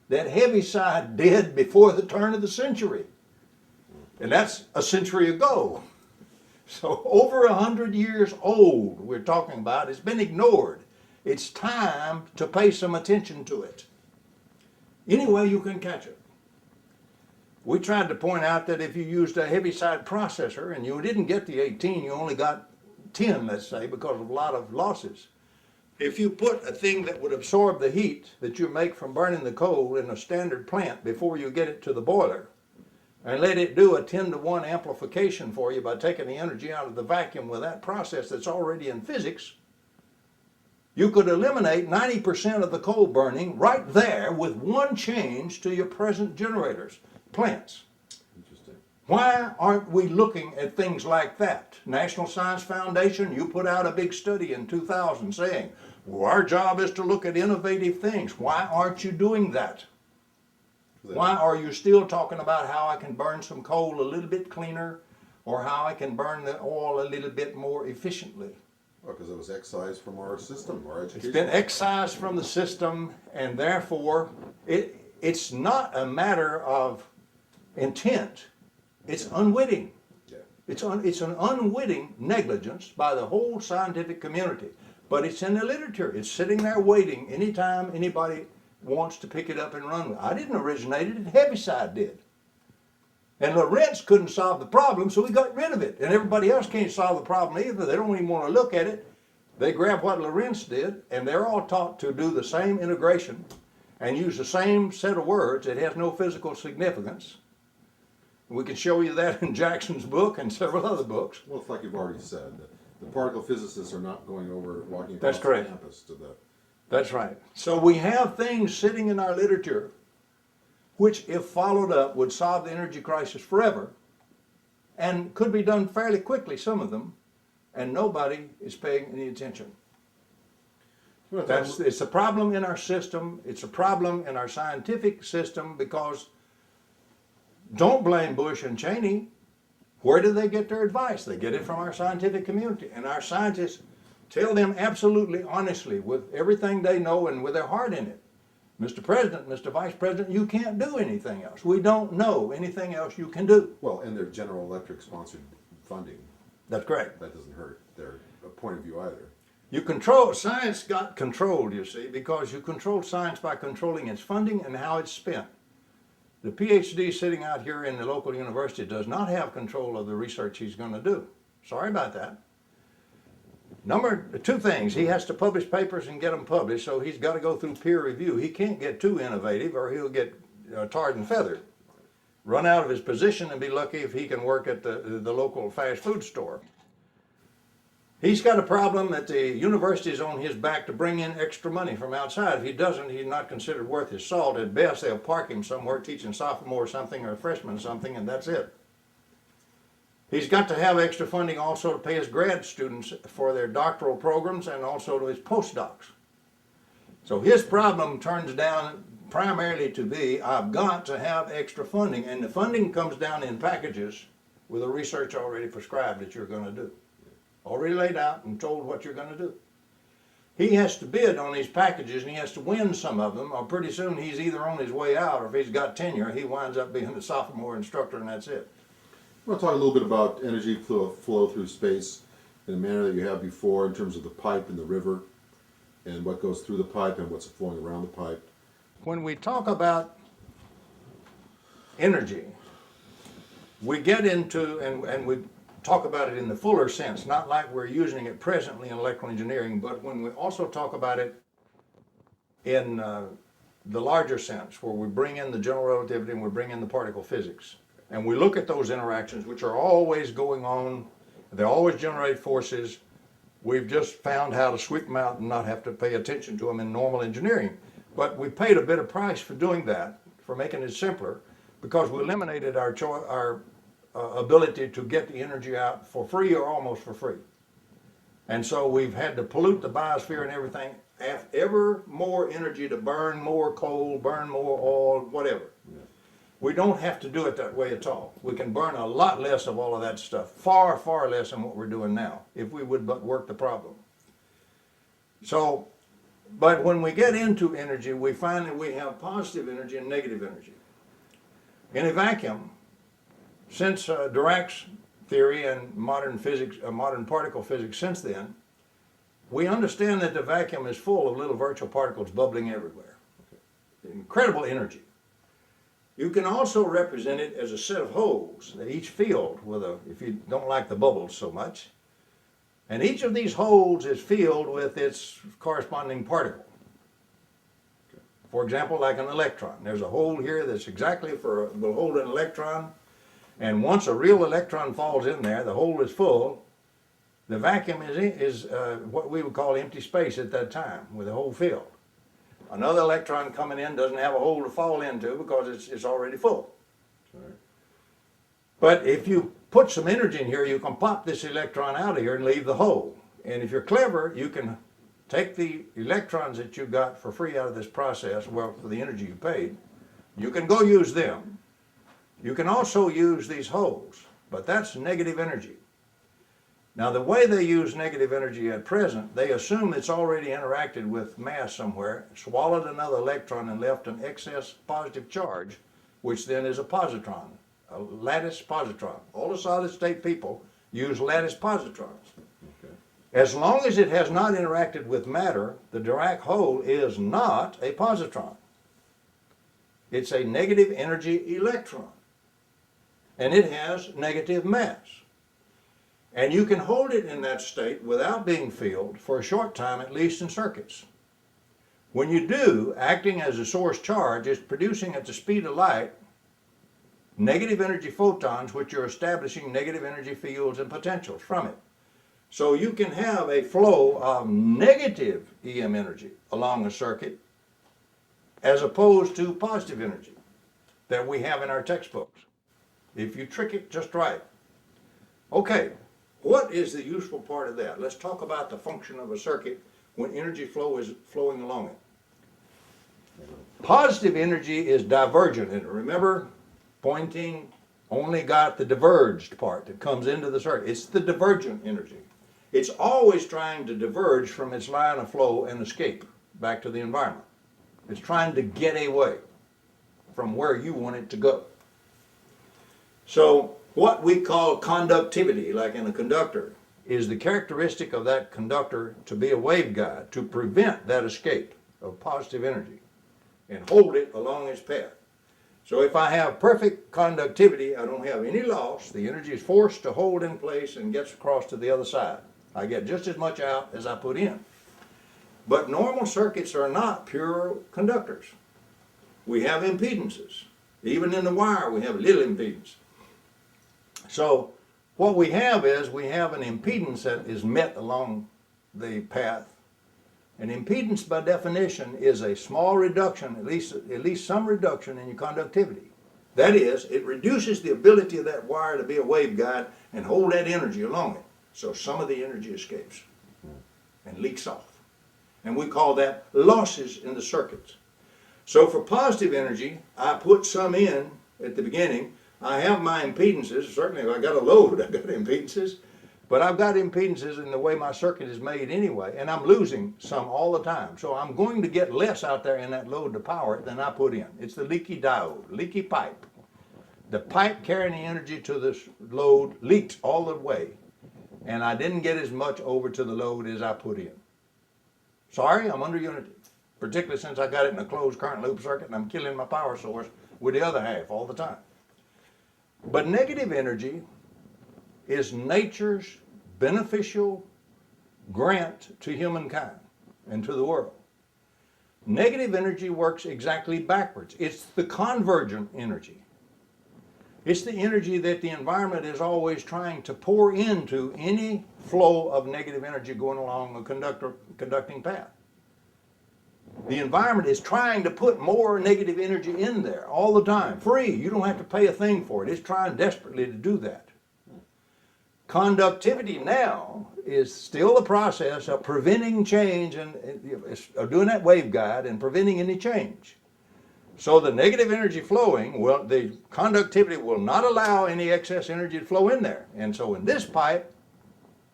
that Heaviside did before the turn of the century. And that's a century ago. So over 100 years old we're talking about. It's been ignored. It's time to pay some attention to it. Any way you can catch it. We tried to point out that if you used a Heaviside processor and you didn't get the 18, you only got 10, let's say, because of a lot of losses. If you put a thing that would absorb the heat that you make from burning the coal in a standard plant before you get it to the boiler, and let it do a 10-to-1 amplification for you by taking the energy out of the vacuum with that process that's already in physics, you could eliminate 90% of the coal burning right there with one change to your present generators, plants. Interesting. Why aren't we looking at things like that? National Science Foundation, you put out a big study in 2000 saying, well, our job is to look at innovative things. Why aren't you doing that? Why are you still talking about how I can burn some coal a little bit cleaner, or how I can burn the oil a little bit more efficiently? Well, because it was excised from our system, our education. It's been excised from the system, and therefore it's not a matter of intent. It's unwitting. Yeah. It's an unwitting negligence by the whole scientific community. But it's in the literature. It's sitting there waiting anytime anybody wants to pick it up and run with it. I didn't originate it. Heaviside did. And Lorenz couldn't solve the problem, so we got rid of it. And everybody else can't solve the problem either. They don't even want to look at it. They grab what Lorenz did, and they're all taught to do the same integration and use the same set of words. It has no physical significance. We can show you that in Jackson's book and several other books. Well, it's like you've already said. The particle physicists are not going over, walking That's across correct. the campus to the... That's right. So we have things sitting in our literature which, if followed up, would solve the energy crisis forever, and could be done fairly quickly, some of them, and nobody is paying any attention. You wanna talk It's a problem in our system. It's a problem in our scientific system because don't blame Bush and Cheney. Where do they get their advice? They get it from our scientific community. And our scientists tell them absolutely honestly with everything they know and with their heart in it. Mr. President, Mr. Vice President, you can't do anything else. We don't know anything else you can do. Well, and their General Electric sponsored funding, That's correct. that doesn't hurt their point of view either. You science got controlled, you see, because you control science by controlling its funding and how it's spent. The PhD sitting out here in the local university does not have control of the research he's going to do. Sorry about that. Two things. He has to publish papers and get them published, so he's got to go through peer review. He can't get too innovative or he'll get tarred and feathered. Run out of his position and be lucky if he can work at the local fast food store. He's got a problem that the university is on his back to bring in extra money from outside. If he doesn't, he's not considered worth his salt. At best, they'll park him somewhere teaching sophomore something or a freshman something, and that's it. He's got to have extra funding also to pay his grad students for their doctoral programs and also to his postdocs. So his problem turns down primarily to be, I've got to have extra funding, and the funding comes down in packages with the research already prescribed that you're going to do. Already laid out and told what you're going to do. He has to bid on these packages and he has to win some of them, or pretty soon he's either on his way out or if he's got tenure, he winds up being the sophomore instructor and that's it. I want to talk a little bit about energy flow through space in a manner that you have before in terms of the pipe and the river and what goes through the pipe and what's flowing around the pipe. When we talk about energy, we get into, and we talk about it in the fuller sense, not like we're using it presently in electrical engineering, but when we also talk about it in the larger sense, where we bring in the general relativity and we bring in the particle physics. And we look at those interactions, which are always going on, they always generate forces. We've just found how to sweep them out and not have to pay attention to them in normal engineering. But we paid a bit of price for doing that, for making it simpler, because we eliminated our ability to get the energy out for free or almost for free. And so we've had to pollute the biosphere and everything, have ever more energy to burn more coal, burn more oil, whatever. Yeah. We don't have to do it that way at all. We can burn a lot less of all of that stuff, far, far less than what we're doing now, if we would but work the problem. So, but when we get into energy, we find that we have positive energy and negative energy. In a vacuum, since Dirac's theory and modern physics, modern particle physics since then, we understand that the vacuum is full of little virtual particles bubbling everywhere. Incredible energy. You can also represent it as a set of holes that each filled with if you don't like the bubbles so much, and each of these holes is filled with its corresponding particle. For example, like an electron. There's a hole here that's exactly will hold an electron. And once a real electron falls in there, the hole is full. The vacuum is what we would call empty space at that time, with the hole filled. Another electron coming in doesn't have a hole to fall into because it's already full. Right. But if you put some energy in here, you can pop this electron out of here and leave the hole. And if you're clever, you can take the electrons that you got for free out of this process, well, for the energy you paid, you can go use them. You can also use these holes, but that's negative energy. Now, the way they use negative energy at present, they assume it's already interacted with mass somewhere, swallowed another electron and left an excess positive charge, which then is a positron, a lattice positron. All the solid state people use lattice positrons. Okay. As long as it has not interacted with matter, the Dirac hole is not a positron. It's a negative energy electron. And it has negative mass. And you can hold it in that state without being filled for a short time, at least in circuits. When you do, acting as a source charge, it's producing at the speed of light negative energy photons, which are establishing negative energy fields and potentials from it. So you can have a flow of negative EM energy along a circuit as opposed to positive energy that we have in our textbooks, if you trick it just right. Okay, what is the useful part of that? Let's talk about the function of a circuit when energy flow is flowing along it. Positive energy is divergent. And remember, pointing only got the diverged part that comes into the circuit. It's the divergent energy. It's always trying to diverge from its line of flow and escape back to the environment. It's trying to get away from where you want it to go. So what we call conductivity, like in a conductor, is the characteristic of that conductor to be a waveguide, to prevent that escape of positive energy and hold it along its path. So if I have perfect conductivity, I don't have any loss. The energy is forced to hold in place and gets across to the other side. I get just as much out as I put in. But normal circuits are not pure conductors. We have impedances. Even in the wire, we have little impedance. So what we have is we have an impedance that is met along the path. An impedance, by definition, is a small reduction, at least some reduction in your conductivity. That is, it reduces the ability of that wire to be a waveguide and hold that energy along it. So some of the energy escapes and leaks off. And we call that losses in the circuits. So for positive energy, I put some in at the beginning. I have my impedances. Certainly if I got a load, I got impedances. But I've got impedances in the way my circuit is made anyway, and I'm losing some all the time. So I'm going to get less out there in that load to power it than I put in. It's the leaky diode, leaky pipe. The pipe carrying the energy to this load leaked all the way, and I didn't get as much over to the load as I put in. Sorry, I'm under unity, particularly since I got it in a closed current loop circuit and I'm killing my power source with the other half all the time. But negative energy is nature's beneficial grant to humankind and to the world. Negative energy works exactly backwards. It's the convergent energy. It's the energy that the environment is always trying to pour into any flow of negative energy going along a conducting path. The environment is trying to put more negative energy in there all the time, free. You don't have to pay a thing for it. It's trying desperately to do that. Conductivity now is still the process of preventing change and of doing that waveguide and preventing any change. So the negative energy flowing, well, the conductivity will not allow any excess energy to flow in there. And so in this pipe,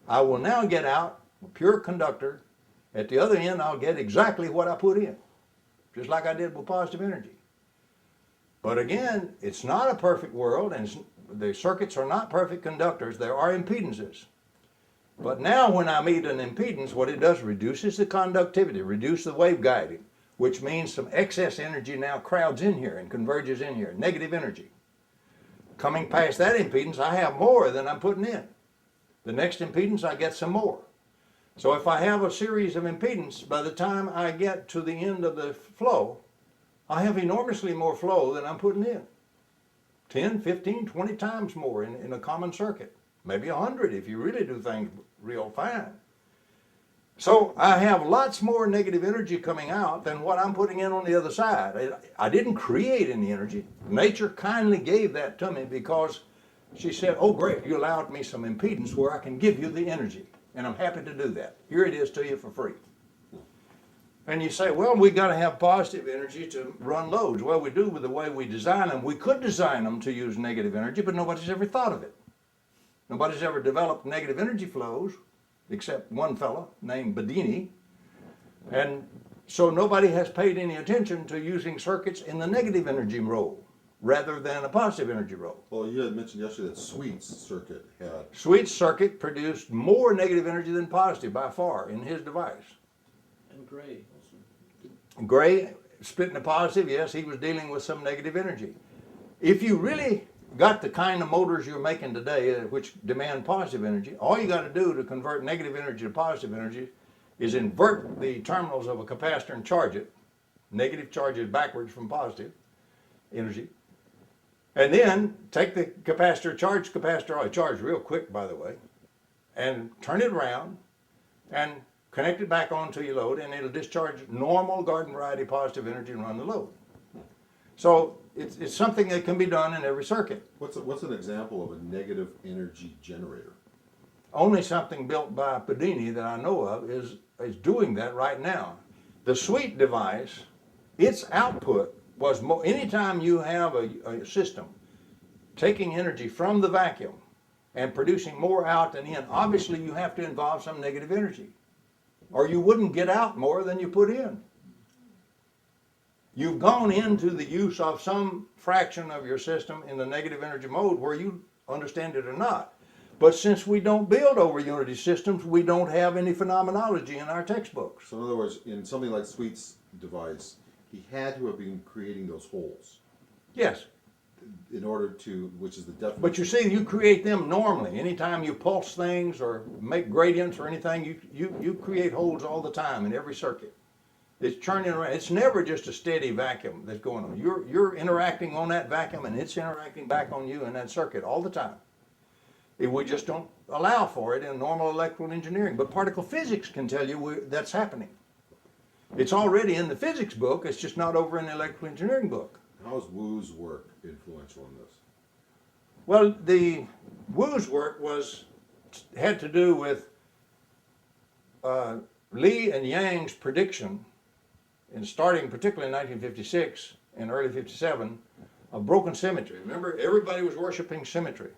I will now get out a pure conductor. At the other end, I'll get exactly what I put in, just like I did with positive energy. But again, it's not a perfect world, and the circuits are not perfect conductors. There are impedances. But now when I meet an impedance, what it does reduces the conductivity, reduce the wave guiding, which means some excess energy now crowds in here and converges in here, negative energy. Coming past that impedance, I have more than I'm putting in. The next impedance, I get some more. So if I have a series of impedance, by the time I get to the end of the flow, I have enormously more flow than I'm putting in. 10, 15, 20 times more in a common circuit. Maybe 100 if you really do things real fine. So I have lots more negative energy coming out than what I'm putting in on the other side. I didn't create any energy. Nature kindly gave that to me because she said, oh great, you allowed me some impedance where I can give you the energy. And I'm happy to do that. Here it is to you for free. And you say, well, we got to have positive energy to run loads. Well, we do with the way we design them. We could design them to use negative energy, but nobody's ever thought of it. Nobody's ever developed negative energy flows, except one fellow named Beardena. And so nobody has paid any attention to using circuits in the negative energy role rather than a positive energy role. Well, you had mentioned yesterday that Sweet's circuit had... Sweet's circuit produced more negative energy than positive by far in his device. And Gray also. Gray, splitting the positive, yes, he was dealing with some negative energy. If you really got the kind of motors you're making today, which demand positive energy, all you got to do to convert negative energy to positive energy is invert the terminals of a capacitor and charge it. Negative charges backwards from positive energy. And then take the capacitor, charge real quick by the way, and turn it around and connect it back onto your load, and it'll discharge normal garden variety positive energy and run the load. So it's something that can be done in every circuit. What's an example of a negative energy generator? Only something built by Beardena that I know of is doing that right now. The sweet device, its output was more, anytime you have a system taking energy from the vacuum and producing more out than in, obviously you have to involve some negative energy, or you wouldn't get out more than you put in. You've gone into the use of some fraction of your system in the negative energy mode, where you understand it or not. But since we don't build over unity systems, we don't have any phenomenology in our textbooks. So in other words, in something like Sweet's device, he had to have been creating those holes Yes, in order to, which is the definition. but you see, you create them normally. Anytime you pulse things or make gradients or anything, you create holes all the time in every circuit. It's churning around. It's never just a steady vacuum that's going on. You're interacting on that vacuum, and it's interacting back on you in that circuit all the time. We just don't allow for it in normal electrical engineering. But particle physics can tell you that's happening. It's already in the physics book, it's just not over in the electrical engineering book. How is Wu's work influential in this? Well, the Wu's work had to do with Li and Yang's prediction, and starting particularly in 1956 and early 57, of broken symmetry. Remember, everybody was worshiping symmetry.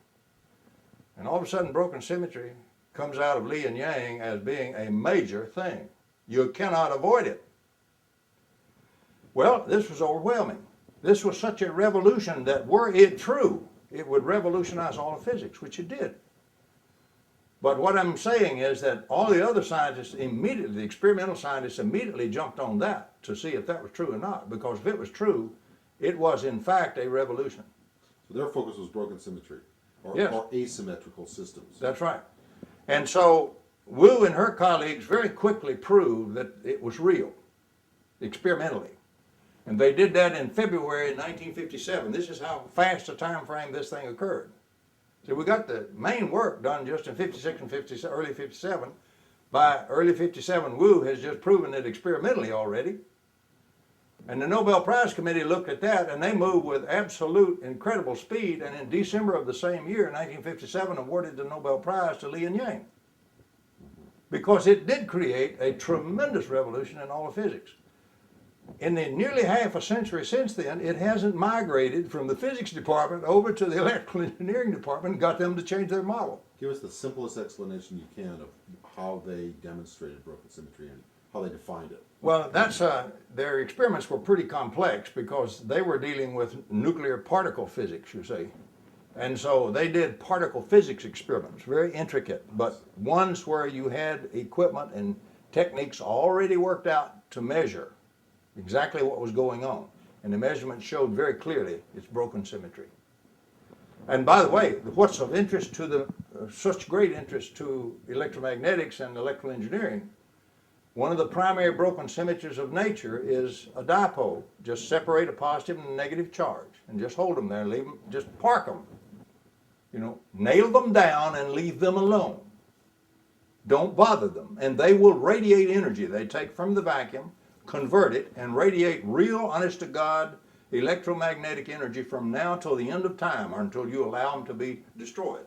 And all of a sudden, broken symmetry comes out of Li and Yang as being a major thing. You cannot avoid it. Well, this was overwhelming. This was such a revolution that were it true, it would revolutionize all of physics, which it did. But what I'm saying is that all the other scientists immediately, the experimental scientists immediately jumped on that to see if that was true or not. Because if it was true, it was in fact a revolution. So their focus was broken symmetry, or, Yes. or asymmetrical systems. That's right. And so Wu and her colleagues very quickly proved that it was real, experimentally. And they did that in February 1957. This is how fast a time frame this thing occurred. So we got the main work done just in 56 and early 57. By early 57, Wu has just proven it experimentally already. And the Nobel Prize Committee looked at that, and they moved with absolute incredible speed, and in December of the same year, 1957, awarded the Nobel Prize to Li and Yang. Because it did create a tremendous revolution in all of physics. In the nearly half a century since then, it hasn't migrated from the physics department over to the electrical engineering department and got them to change their model. Give us the simplest explanation you can of how they demonstrated broken symmetry and how they defined it. Well, their experiments were pretty complex because they were dealing with nuclear particle physics, you see. And so they did particle physics experiments, very intricate, but ones where you had equipment and techniques already worked out to measure exactly what was going on. And the measurements showed very clearly its broken symmetry. And by the way, what's of interest to such great interest to electromagnetics and electrical engineering, one of the primary broken symmetries of nature is a dipole. Just separate a positive and a negative charge and just hold them there, leave them, just park them. You know, nail them down and leave them alone. Don't bother them. And they will radiate energy they take from the vacuum, convert it, and radiate real, honest-to-God electromagnetic energy from now till the end of time, or until you allow them to be destroyed.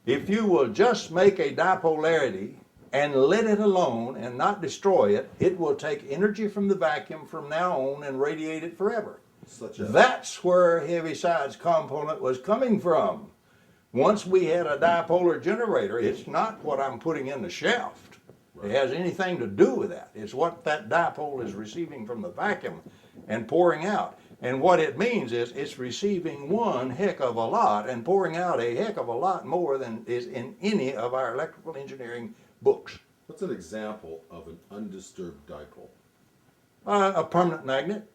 If you will just make a dipolarity and let it alone and not destroy it, it will take energy from the vacuum from now on and radiate it forever. That's where Heaviside's component was coming from. Once we had a dipolar generator, it's not what I'm putting in the shaft. It has anything to do with that. It's what that dipole is receiving from the vacuum and pouring out. And what it means is it's receiving one heck of a lot and pouring out a heck of a lot more than is in any of our electrical engineering books. What's an example of an undisturbed dipole? A permanent magnet.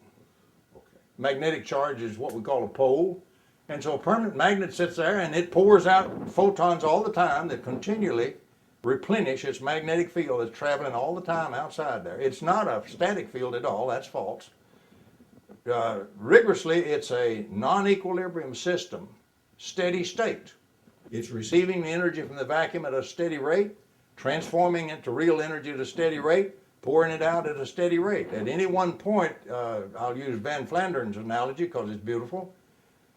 Okay. Magnetic charge is what we call a pole. And so a permanent magnet sits there and it pours out photons all the time that continually replenish its magnetic field that's traveling all the time outside there. It's not a static field at all, that's false. Rigorously, it's a non-equilibrium system, steady state. It's receiving the energy from the vacuum at a steady rate, transforming it to real energy at a steady rate, pouring it out at a steady rate. At any one point, I'll use Van Flanderen's analogy because it's beautiful.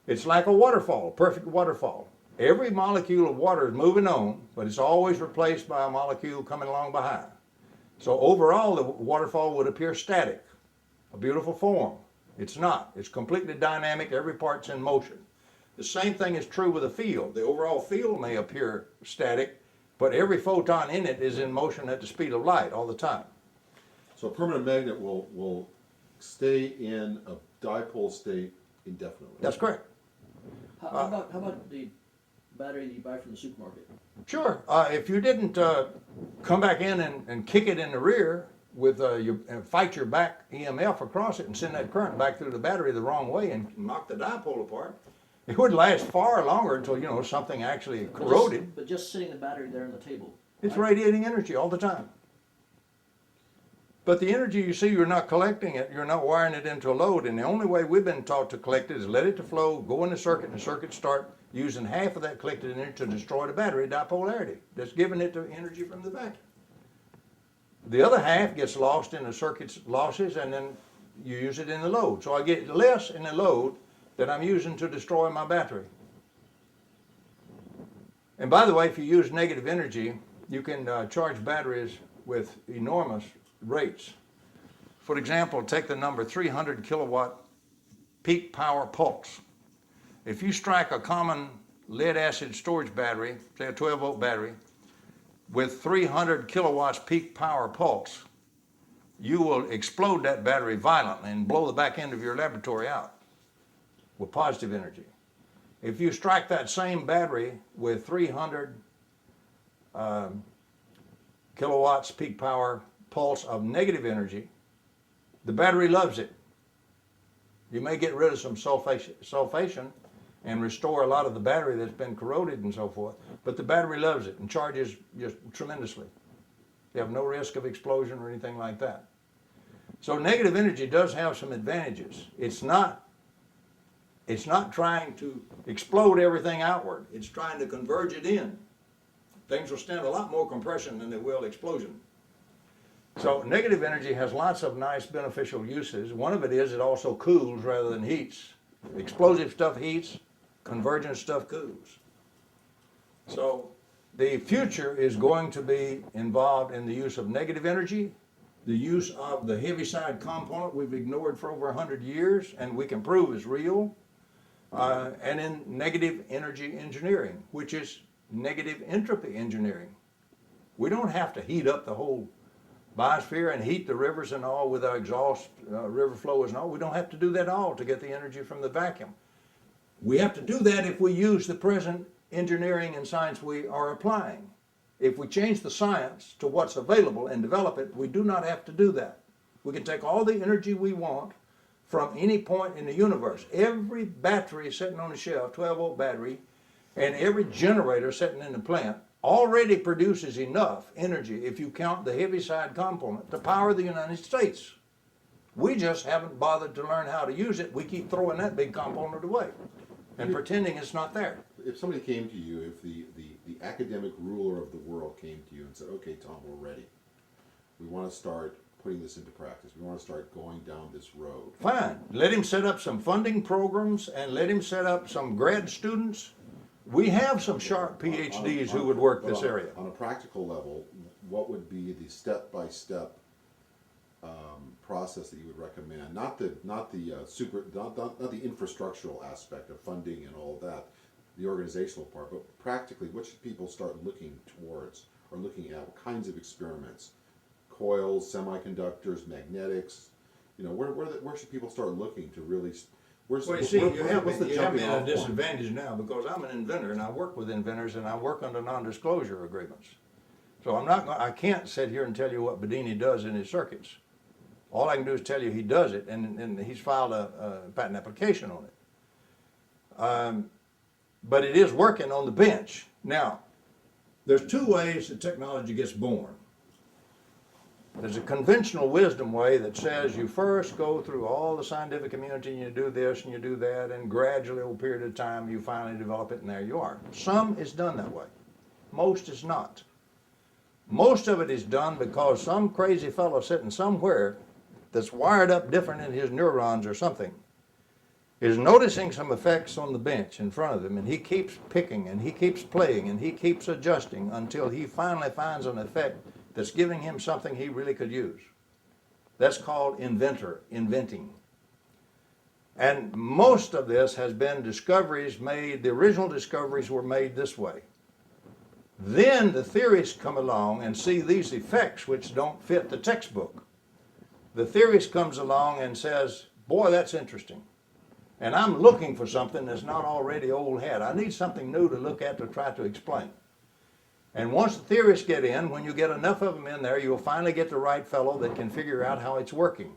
It's like a waterfall, a perfect waterfall. Every molecule of water is moving on, but it's always replaced by a molecule coming along behind. So overall, the waterfall would appear static, a beautiful form. It's not. It's completely dynamic. Every part's in motion. The same thing is true with a field. The overall field may appear static, but every photon in it is in motion at the speed of light all the time. So a permanent magnet will stay in a dipole state indefinitely. That's correct. How about the battery that you buy from the supermarket? Sure. If you didn't come back in and kick it in the rear with and fight your back EMF across it and send that current back through the battery the wrong way and knock the dipole apart, it would last far longer until something actually corroded. But just sitting the battery there on the table. It's right? radiating energy all the time. But the energy you see, you're not collecting it, you're not wiring it into a load, and the only way we've been taught to collect it is let it to flow, go in the circuit, and the circuit start using half of that collected energy to destroy the battery dipolarity. That's giving it the energy from the vacuum. The other half gets lost in the circuit's losses, and then you use it in the load. So I get less in the load that I'm using to destroy my battery. And by the way, if you use negative energy, you can charge batteries with enormous rates. For example, take the number 300 kilowatt peak power pulse. If you strike a common lead acid storage battery, say a 12 volt battery, with 300 kilowatts peak power pulse, you will explode that battery violently and blow the back end of your laboratory out with positive energy. If you strike that same battery with 300 kilowatts peak power pulse of negative energy, the battery loves it. You may get rid of some sulfation and restore a lot of the battery that's been corroded and so forth, but the battery loves it and charges just tremendously. You have no risk of explosion or anything like that. So negative energy does have some advantages. It's not trying to explode everything outward. It's trying to converge it in. Things will stand a lot more compression than they will explosion. So negative energy has lots of nice beneficial uses. One of it is it also cools rather than heats. Explosive stuff heats, convergent stuff cools. So the future is going to be involved in the use of negative energy, the use of the Heaviside component we've ignored for over 100 years and we can prove is real, and in negative energy engineering, which is negative entropy engineering. We don't have to heat up the whole biosphere and heat the rivers and all with our exhaust river flows and all. We don't have to do that all to get the energy from the vacuum. We have to do that if we use the present engineering and science we are applying. If we change the science to what's available and develop it, we do not have to do that. We can take all the energy we want from any point in the universe. Every battery sitting on the shelf, 12 volt battery, and every generator sitting in the plant already produces enough energy, if you count the Heaviside component, to power the United States. We just haven't bothered to learn how to use it. We keep throwing that big component away and pretending it's not there. If somebody came to you, if the academic ruler of the world came to you and said, okay, Tom, we're ready. We want to start putting this into practice. We want to start going down this road. Fine. Let him set up some funding programs and let him set up some grad students. We have some sharp PhDs who would work this area. On a practical level, what would be the step-by-step process that you would recommend? Not the infrastructural aspect of funding and all that, the organizational part, but practically, what should people start looking towards or looking at? What kinds of experiments? Coils, semiconductors, magnetics. Where should people start looking to really? Well, you see, you have me at a disadvantage now because I'm an inventor and I work with inventors and I work under non-disclosure agreements. So I can't sit here and tell you what Beardena does in his circuits. All I can do is tell you he does it, and he's filed a patent application on it. But it is working on the bench. Now, there's two ways that technology gets born. There's a conventional wisdom way that says you first go through all the scientific community and you do this and you do that, and gradually over a period of time you finally develop it and there you are. Some is done that way. Most is not. Most of it is done because some crazy fellow sitting somewhere that's wired up different in his neurons or something is noticing some effects on the bench in front of him, and he keeps picking, and he keeps playing, and he keeps adjusting until he finally finds an effect that's giving him something he really could use. That's called inventing. And most of this has been discoveries made, the original discoveries were made this way. Then the theorists come along and see these effects which don't fit the textbook. The theorist comes along and says, boy, that's interesting. And I'm looking for something that's not already old hat. I need something new to look at to try to explain. And once the theorists get in, when you get enough of them in there, you'll finally get the right fellow that can figure out how it's working.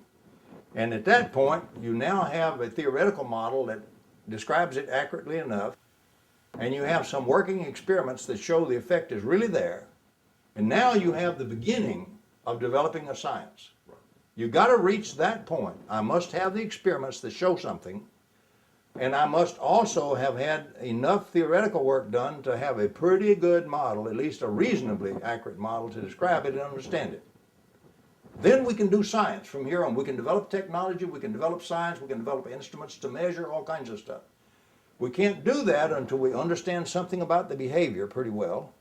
And at that point, you now have a theoretical model that describes it accurately enough, and you have some working experiments that show the effect is really there. And now you have the beginning of developing a science. You've got to reach that point. I must have the experiments that show something, and I must also have had enough theoretical work done to have a pretty good model, at least a reasonably accurate model to describe it and understand it. Then we can do science from here on. We can develop technology, we can develop science, we can develop instruments to measure all kinds of stuff. We can't do that until we understand something about the behavior pretty well,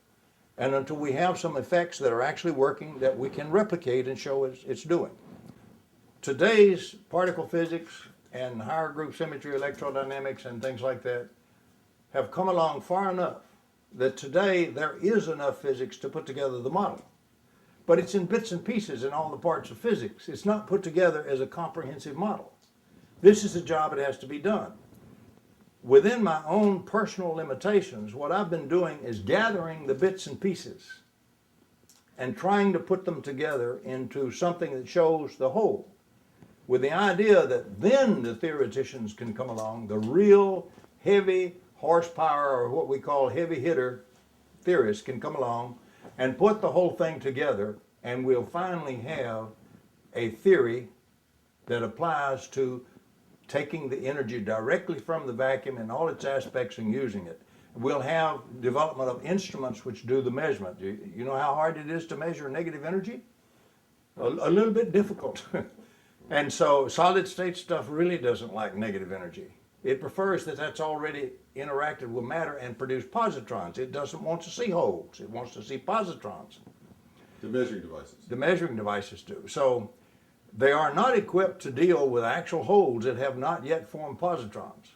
and until we have some effects that are actually working that we can replicate and show it's doing. Today's particle physics and higher group symmetry, electrodynamics, and things like that have come along far enough that today there is enough physics to put together the model. But it's in bits and pieces in all the parts of physics. It's not put together as a comprehensive model. This is a job that has to be done. Within my own personal limitations, what I've been doing is gathering the bits and pieces and trying to put them together into something that shows the whole, with the idea that then the theoreticians can come along, the real heavy horsepower, or what we call heavy hitter theorists can come along and put the whole thing together, and we'll finally have a theory that applies to taking the energy directly from the vacuum in all its aspects and using it. We'll have development of instruments which do the measurement. You know how hard it is to measure negative energy? A little bit difficult. And so solid state stuff really doesn't like negative energy. It prefers that that's already interacted with matter and produced positrons. It doesn't want to see holes. It wants to see positrons. The measuring devices. The measuring devices do. So they are not equipped to deal with actual holes that have not yet formed positrons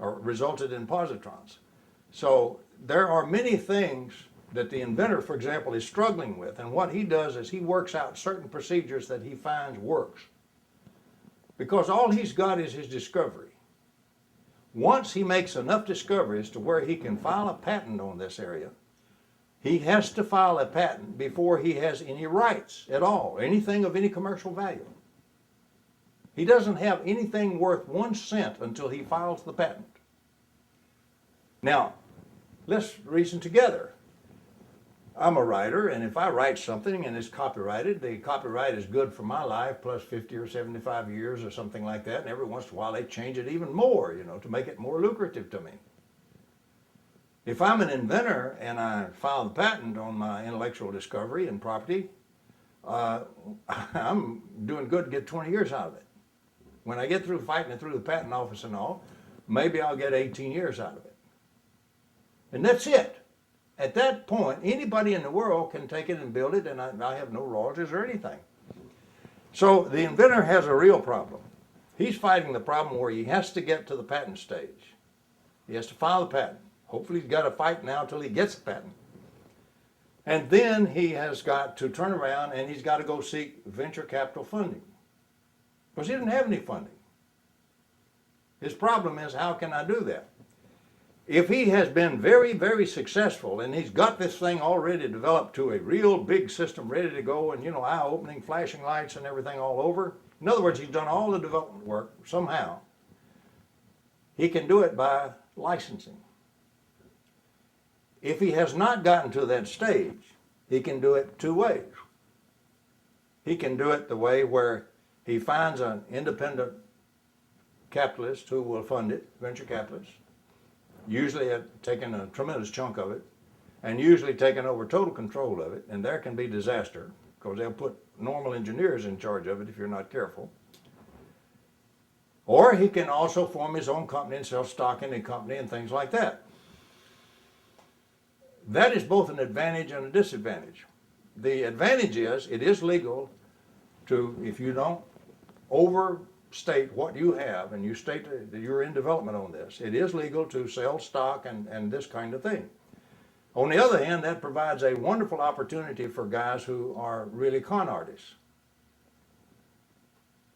or resulted in positrons. So there are many things that the inventor, for example, is struggling with. And what he does is he works out certain procedures that he finds works. Because all he's got is his discovery. Once he makes enough discoveries to where he can file a patent on this area, he has to file a patent before he has any rights at all, anything of any commercial value. He doesn't have anything worth 1 cent until he files the patent. Now, let's reason together. I'm a writer, and if I write something and it's copyrighted, the copyright is good for my life plus 50 or 75 years or something like that, and every once in a while they change it even more, to make it more lucrative to me. If I'm an inventor and I file the patent on my intellectual discovery and property, I'm doing good to get 20 years out of it. When I get through fighting it through the patent office and all, maybe I'll get 18 years out of it. And that's it. At that point, anybody in the world can take it and build it, and I have no royalties or anything. So the inventor has a real problem. He's fighting the problem where he has to get to the patent stage. He has to file the patent. Hopefully he's got to fight now until he gets the patent. And then he has got to turn around and he's got to go seek venture capital funding. Because he didn't have any funding. His problem is, how can I do that? If he has been very, very successful and he's got this thing already developed to a real big system ready to go and, eye-opening flashing lights and everything all over, in other words, he's done all the development work somehow, he can do it by licensing. If he has not gotten to that stage, he can do it 2 ways. He can do it the way where he finds an independent capitalist who will fund it, venture capitalist, usually taking a tremendous chunk of it, and usually taking over total control of it, and there can be disaster, because they'll put normal engineers in charge of it if you're not careful. Or he can also form his own company and sell stock in a company and things like that. That is both an advantage and a disadvantage. The advantage is it is legal to, if you don't overstate what you have and you state that you're in development on this, it is legal to sell stock and this kind of thing. On the other hand, that provides a wonderful opportunity for guys who are really con artists,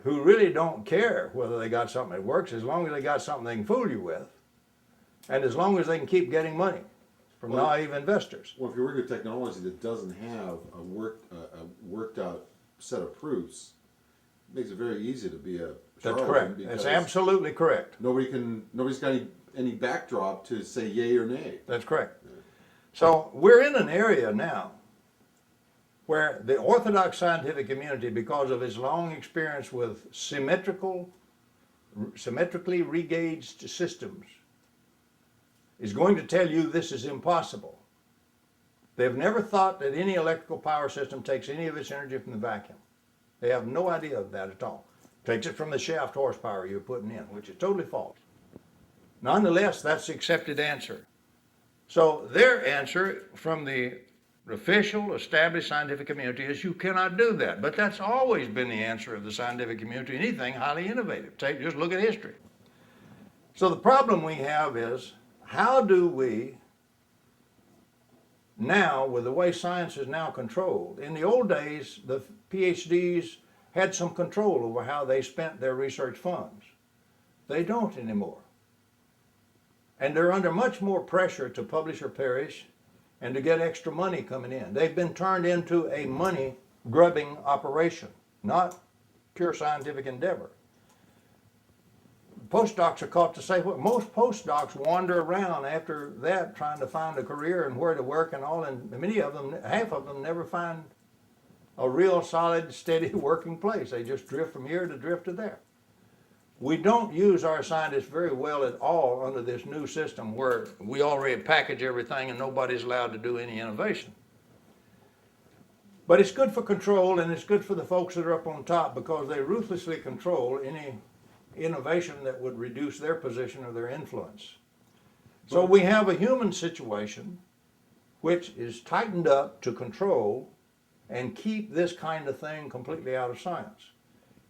who really don't care whether they got something that works as long as they got something they can fool you with, and as long as they can keep getting money from naive investors. Well, if you're working with technology that doesn't have a worked out set of proofs, it makes it very easy to be a That's charlatan. correct. That's absolutely correct. Nobody's got any backdrop to say yay or nay. That's correct. So we're in an area now where the orthodox scientific community, because of its long experience with symmetrically regauged systems, is going to tell you this is impossible. They've never thought that any electrical power system takes any of its energy from the vacuum. They have no idea of that at all. Takes it from the shaft horsepower you're putting in, which is totally false. Nonetheless, that's the accepted answer. So their answer from the official established scientific community is you cannot do that. But that's always been the answer of the scientific community, anything highly innovative. Just look at history. So the problem we have is, how do we now, with the way science is now controlled, in the old days, the PhDs had some control over how they spent their research funds. They don't anymore. And they're under much more pressure to publish or perish and to get extra money coming in. They've been turned into a money-grubbing operation, not pure scientific endeavor. Postdocs are caught to say, well, most postdocs wander around after that trying to find a career and where to work and all, and many of them, half of them never find a real solid, steady working place. They just drift from here to drift to there. We don't use our scientists very well at all under this new system where we already package everything and nobody's allowed to do any innovation. But it's good for control, and it's good for the folks that are up on top because they ruthlessly control any innovation that would reduce their position or their influence. So we have a human situation which is tightened up to control and keep this kind of thing completely out of science.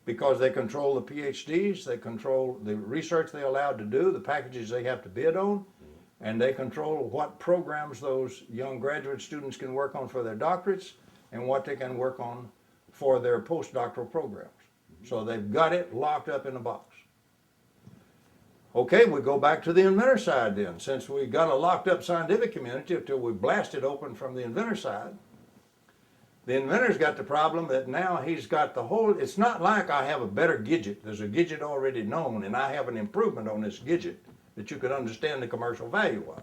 Because they control the PhDs, they control the research they're allowed to do, the packages they have to bid on, and they control what programs those young graduate students can work on for their doctorates and what they can work on for their postdoctoral programs. So they've got it locked up in a box. Okay, we go back to the inventor side then. Since we got a locked up scientific community until we blast it open from the inventor side, the inventor's got the problem that now he's got the whole, it's not like I have a better gadget. There's a gadget already known and I have an improvement on this gadget that you could understand the commercial value of.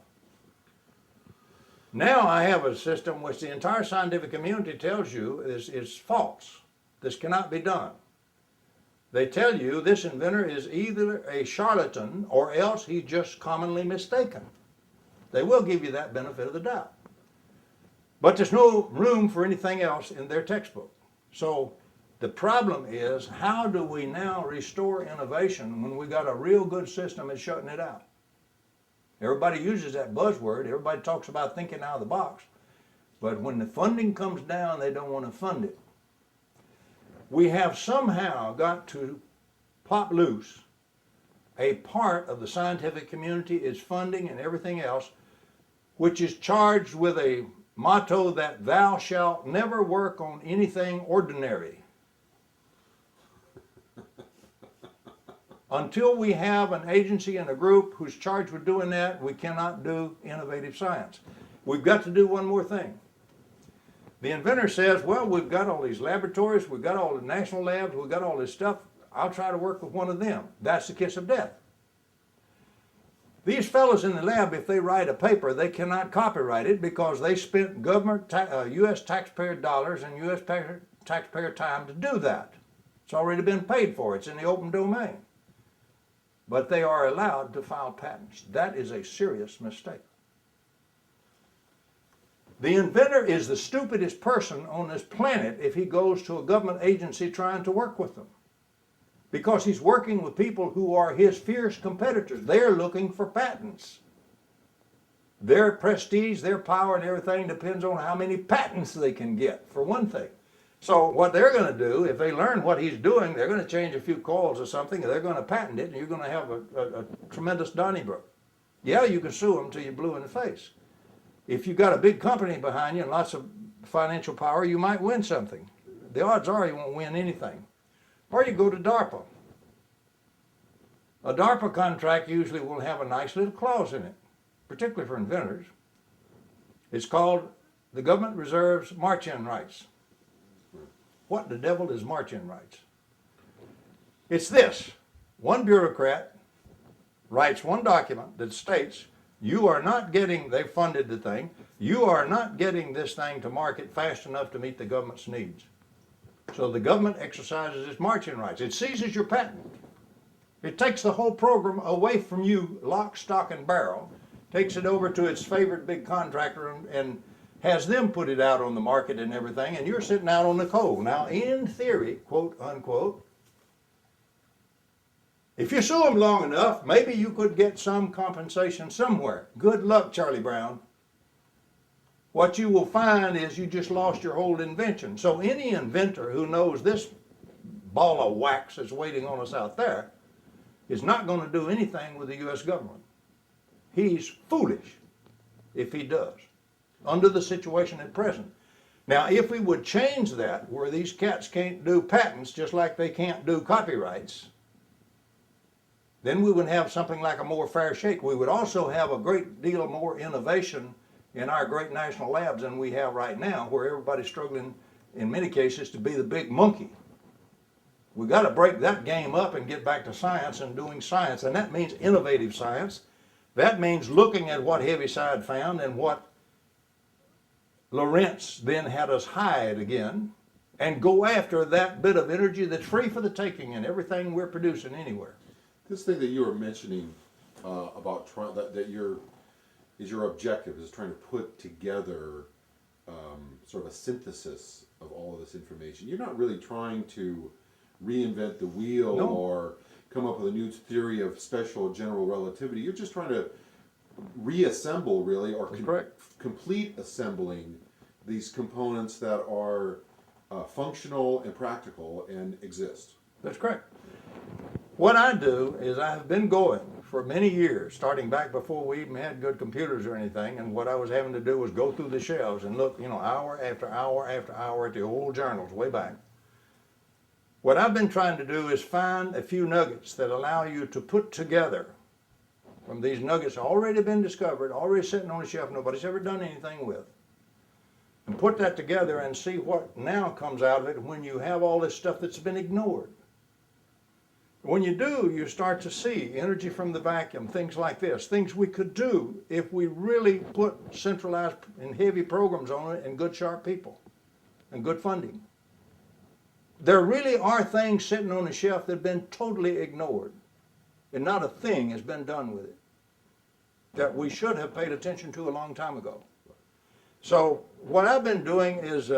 Now I have a system which the entire scientific community tells you is false. This cannot be done. They tell you this inventor is either a charlatan or else he's just commonly mistaken. They will give you that benefit of the doubt. But there's no room for anything else in their textbook. So the problem is, how do we now restore innovation when we got a real good system at shutting it out? Everybody uses that buzzword. Everybody talks about thinking out of the box. But when the funding comes down, they don't want to fund it. We have somehow got to pop loose a part of the scientific community, its funding and everything else, which is charged with a motto that thou shalt never work on anything ordinary. Until we have an agency and a group who's charged with doing that, we cannot do innovative science. We've got to do one more thing. The inventor says, well, we've got all these laboratories, we've got all the national labs, we've got all this stuff, I'll try to work with one of them. That's the kiss of death. These fellows in the lab, if they write a paper, they cannot copyright it because they spent government, U.S. taxpayer dollars and U.S. taxpayer time to do that. It's already been paid for. It's in the open domain. But they are allowed to file patents. That is a serious mistake. The inventor is the stupidest person on this planet if he goes to a government agency trying to work with them. because he's working with people who are his fierce competitors. They're looking for patents. Their prestige, their power, and everything depends on how many patents they can get, for one thing. So what they're going to do, if they learn what he's doing, they're going to change a few coils or something, and they're going to patent it, and you're going to have a tremendous Donnybrook. Yeah, you can sue them till you're blue in the face. If you've got a big company behind you and lots of financial power, you might win something. The odds are you won't win anything. Or you go to DARPA. A DARPA contract usually will have a nice little clause in it, particularly for inventors. It's called the government reserves march-in rights. What the devil is march-in rights? It's this. One bureaucrat writes one document that states, you are not getting, they funded the thing, you are not getting this thing to market fast enough to meet the government's needs. So the government exercises its march-in rights. It seizes your patent. It takes the whole program away from you, lock, stock, and barrel, takes it over to its favorite big contractor and has them put it out on the market and everything, and you're sitting out on the coal. Now, in theory, quote, unquote, if you sue them long enough, maybe you could get some compensation somewhere. Good luck, Charlie Brown. What you will find is you just lost your whole invention. So any inventor who knows this ball of wax is waiting on us out there is not going to do anything with the U.S. government. He's foolish if he does, under the situation at present. Now, if we would change that, where these cats can't do patents just like they can't do copyrights, then we would have something like a more fair shake. We would also have a great deal more innovation in our great national labs than we have right now, where everybody's struggling, in many cases, to be the big monkey. We've got to break that game up and get back to science and doing science, and that means innovative science. That means looking at what Heaviside found and what Lorentz then had us hide again, and go after that bit of energy that's free for the taking in everything we're producing anywhere. This thing that you were mentioning about trying that your objective is trying to put together sort of a synthesis of all of this information. You're not really trying to reinvent the wheel or come up with a new theory of special general relativity. You're just trying to reassemble, really, or complete assembling these components that are functional and practical and exist. That's correct. What I do is I have been going for many years, starting back before we even had good computers or anything, and what I was having to do was go through the shelves and look, hour after hour after hour at the old journals way back. What I've been trying to do is find a few nuggets that allow you to put together from these nuggets already been discovered, already sitting on the shelf, nobody's ever done anything with, and put that together and see what now comes out of it when you have all this stuff that's been ignored. When you do, you start to see energy from the vacuum, things like this, things we could do if we really put centralized and heavy programs on it and good sharp people and good funding. There really are things sitting on the shelf that have been totally ignored, and not a thing has been done with it that we should have paid attention to a long time ago. So what I've been doing is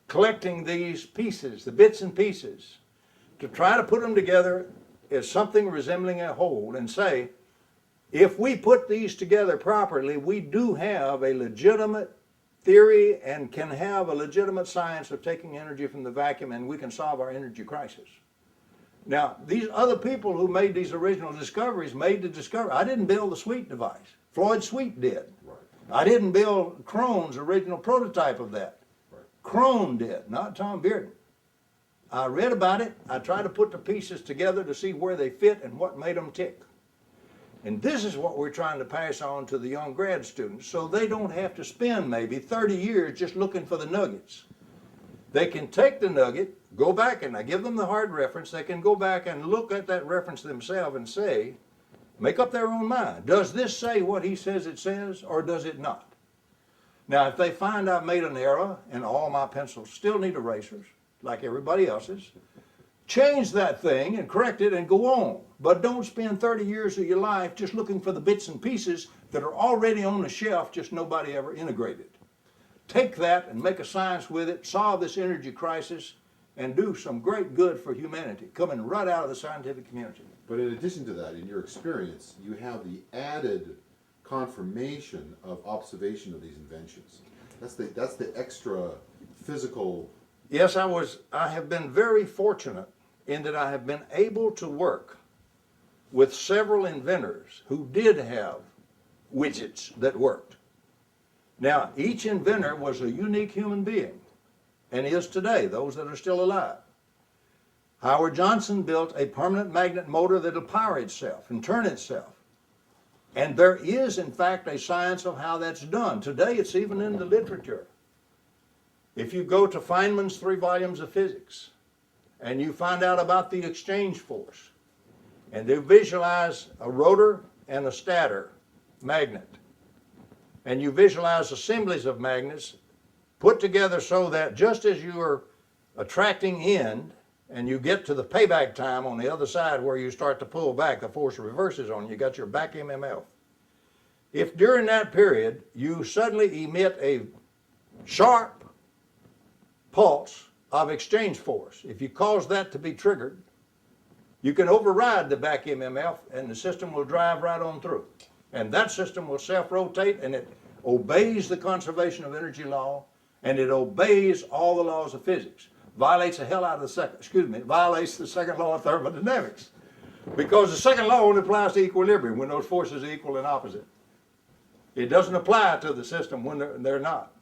collecting these pieces, the bits and pieces, to try to put them together as something resembling a whole and say, if we put these together properly, we do have a legitimate theory and can have a legitimate science of taking energy from the vacuum, and we can solve our energy crisis. Now, these other people who made these original discoveries made the discovery. I didn't build the Sweet device. Floyd Sweet did. Right. I didn't build Krone's original prototype of that. Right. Krone did, not Toma Beardena. I read about it. I tried to put the pieces together to see where they fit and what made them tick. And this is what we're trying to pass on to the young grad students, so they don't have to spend maybe 30 years just looking for the nuggets. They can take the nugget, go back, and I give them the hard reference. They can go back and look at that reference themselves and say, make up their own mind. Does this say what he says it says, or does it not? Now, if they find I've made an error, and all my pencils still need erasers, like everybody else's, change that thing and correct it and go on. But don't spend 30 years of your life just looking for the bits and pieces that are already on the shelf, just nobody ever integrated. Take that and make a science with it, solve this energy crisis, and do some great good for humanity, coming right out of the scientific community. But in addition to that, in your experience, you have the added confirmation of observation of these inventions. That's the extra physical. Yes, I have been very fortunate in that I have been able to work with several inventors who did have widgets that worked. Now, each inventor was a unique human being, and is today, those that are still alive. Howard Johnson built a permanent magnet motor that'll power itself and turn itself. And there is, in fact, a science of how that's done. Today, it's even in the literature. If you go to Feynman's 3 volumes of physics, and you find out about the exchange force, and they visualize a rotor and a stator magnet, and you visualize assemblies of magnets put together so that just as you are attracting in, and you get to the payback time on the other side where you start to pull back, the force reverses on you, you got your back MMF. If during that period you suddenly emit a sharp pulse of exchange force, if you cause that to be triggered, you can override the back MMF and the system will drive right on through. And that system will self-rotate, and it obeys the conservation of energy law, and it obeys all the laws of physics. Violates the hell out of violates the second law of thermodynamics. Because the second law only applies to equilibrium when those forces are equal and opposite. It doesn't apply to the system when they're not.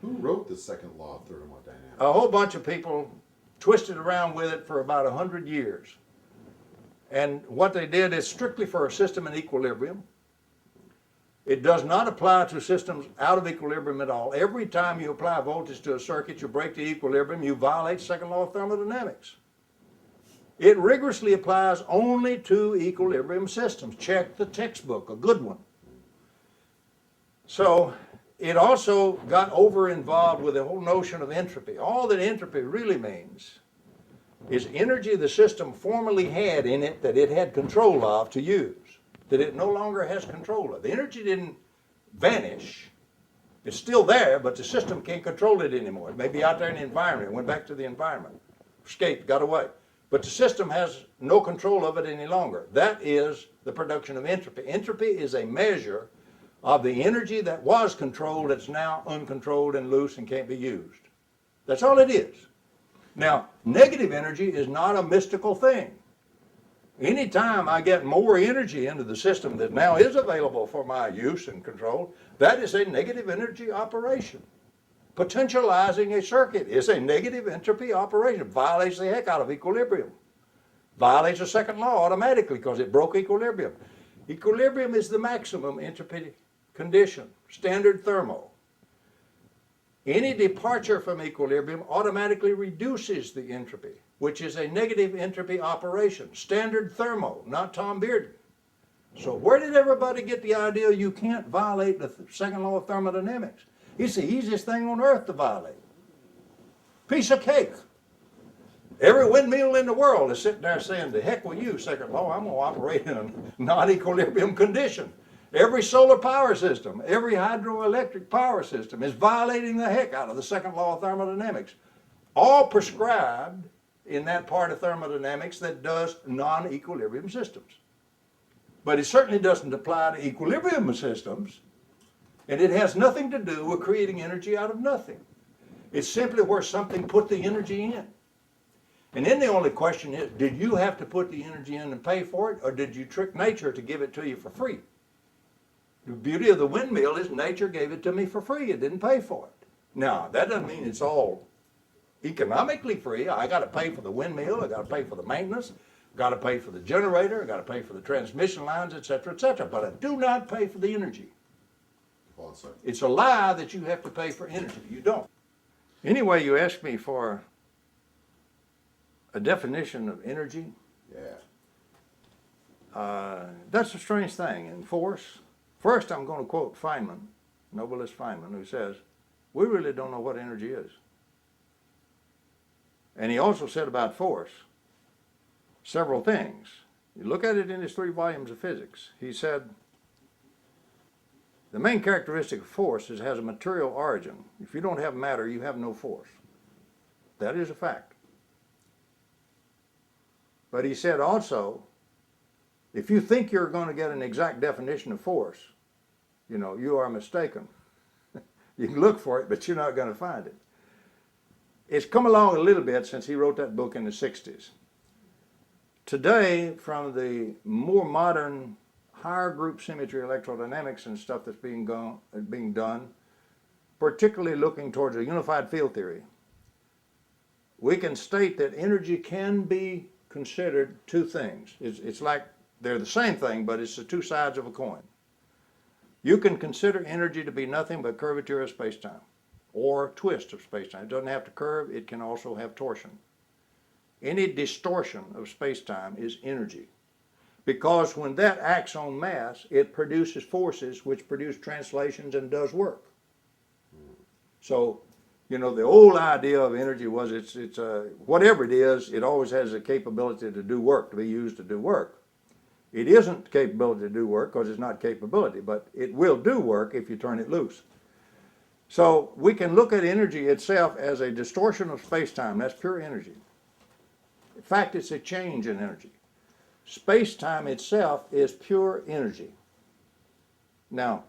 Who wrote the second law of thermodynamics? A whole bunch of people twisted around with it for about 100 years. And what they did is strictly for a system in equilibrium. It does not apply to systems out of equilibrium at all. Every time you apply voltage to a circuit, you break the equilibrium, you violate the second law of thermodynamics. It rigorously applies only to equilibrium systems. Check the textbook, a good one. So it also got over-involved with the whole notion of entropy. All that entropy really means is energy the system formerly had in it that it had control of to use, that it no longer has control of. The energy didn't vanish. It's still there, but the system can't control it anymore. It may be out there in the environment. It went back to the environment. Escaped, got away. But the system has no control of it any longer. That is the production of entropy. Entropy is a measure of the energy that was controlled that's now uncontrolled and loose and can't be used. That's all it is. Now, negative energy is not a mystical thing. Anytime I get more energy into the system that now is available for my use and control, that is a negative energy operation. Potentializing a circuit is a negative entropy operation. Violates the heck out of equilibrium. Violates the second law automatically because it broke equilibrium. Equilibrium is the maximum entropy condition, standard thermo. Any departure from equilibrium automatically reduces the entropy, which is a negative entropy operation. Standard thermo, not Toma Beardena. So where did everybody get the idea you can't violate the second law of thermodynamics? It's the easiest thing on earth to violate. Piece of cake. Every windmill in the world is sitting there saying, the heck with you, second law, I'm going to operate in a non-equilibrium condition. Every solar power system, every hydroelectric power system is violating the heck out of the second law of thermodynamics. All prescribed in that part of thermodynamics that does non-equilibrium systems. But it certainly doesn't apply to equilibrium systems, and it has nothing to do with creating energy out of nothing. It's simply where something put the energy in. And then the only question is, did you have to put the energy in and pay for it, or did you trick nature to give it to you for free? The beauty of the windmill is nature gave it to me for free. It didn't pay for it. Now, that doesn't mean it's all economically free. I got to pay for the windmill. I got to pay for the maintenance. Got to pay for the generator. I got to pay for the transmission lines, etc., etc. But I do not pay for the energy. Hold on a second. It's a lie that you have to pay for energy. You don't. Anyway, you asked me for a definition of energy. Yeah. That's a strange thing. In force, first I'm going to quote Feynman, Nobelist Feynman, who says, we really don't know what energy is. And he also said about force several things. You look at it in his 3 volumes of physics. He said, the main characteristic of force is it has a material origin. If you don't have matter, you have no force. That is a fact. But he said also, if you think you're going to get an exact definition of force, you know, you are mistaken. You can look for it, but you're not going to find it. It's come along a little bit since he wrote that book in the 60s. Today, from the more modern, higher group symmetry electrodynamics and stuff that's being done, particularly looking towards a unified field theory, we can state that energy can be considered two things. It's like they're the same thing, but it's the two sides of a coin. You can consider energy to be nothing but curvature of space-time or twist of space-time. It doesn't have to curve, it can also have torsion. Any distortion of space-time is energy, because when that acts on mass, it produces forces which produce translations and does work. So, you know, the old idea of energy was it's whatever it is, it always has the capability to do work, to be used to do work. It isn't capability to do work because it's not capability, but it will do work if you turn it loose. So we can look at energy itself as a distortion of space-time. That's pure energy. In fact, it's a change in energy. Space-time itself is pure energy. Now,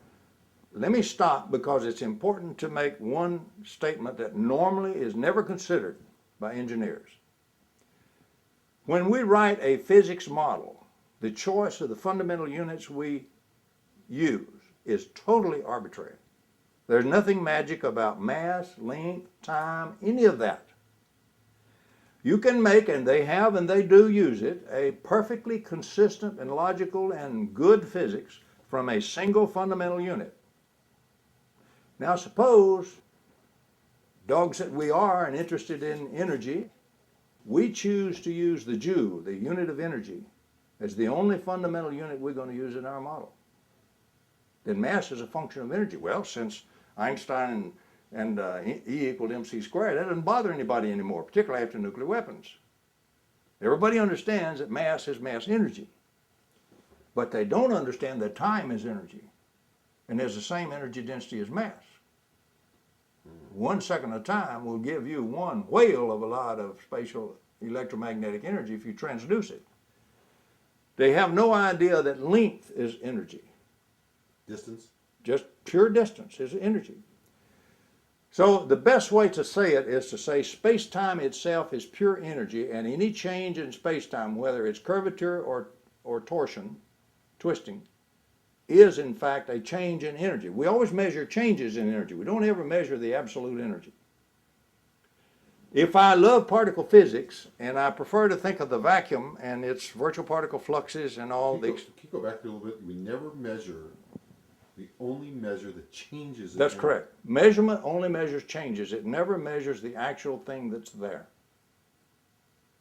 let me stop because it's important to make one statement that normally is never considered by engineers. When we write a physics model, the choice of the fundamental units we use is totally arbitrary. There's nothing magic about mass, length, time, any of that. You can make, and they have and they do use it, a perfectly consistent and logical and good physics from a single fundamental unit. Now suppose, dogs that we are and interested in energy, we choose to use the joule, the unit of energy, as the only fundamental unit we're going to use in our model. Then mass is a function of energy. Well, since Einstein and E equaled mc squared, that doesn't bother anybody anymore, particularly after nuclear weapons. Everybody understands that mass is mass energy. But they don't understand that time is energy. And there's the same energy density as mass. 1 second of time will give you one whale of a lot of spatial electromagnetic energy if you transduce it. They have no idea that length is energy. Distance? Just pure distance is energy. So the best way to say it is to say space-time itself is pure energy, and any change in space-time, whether it's curvature or torsion, twisting, is in fact a change in energy. We always measure changes in energy. We don't ever measure the absolute energy. If I love particle physics, and I prefer to think of the vacuum and its virtual particle fluxes and all Can you go back a little bit? We never measure, we only measure the changes. That's correct. Measurement only measures changes. It never measures the actual thing that's there.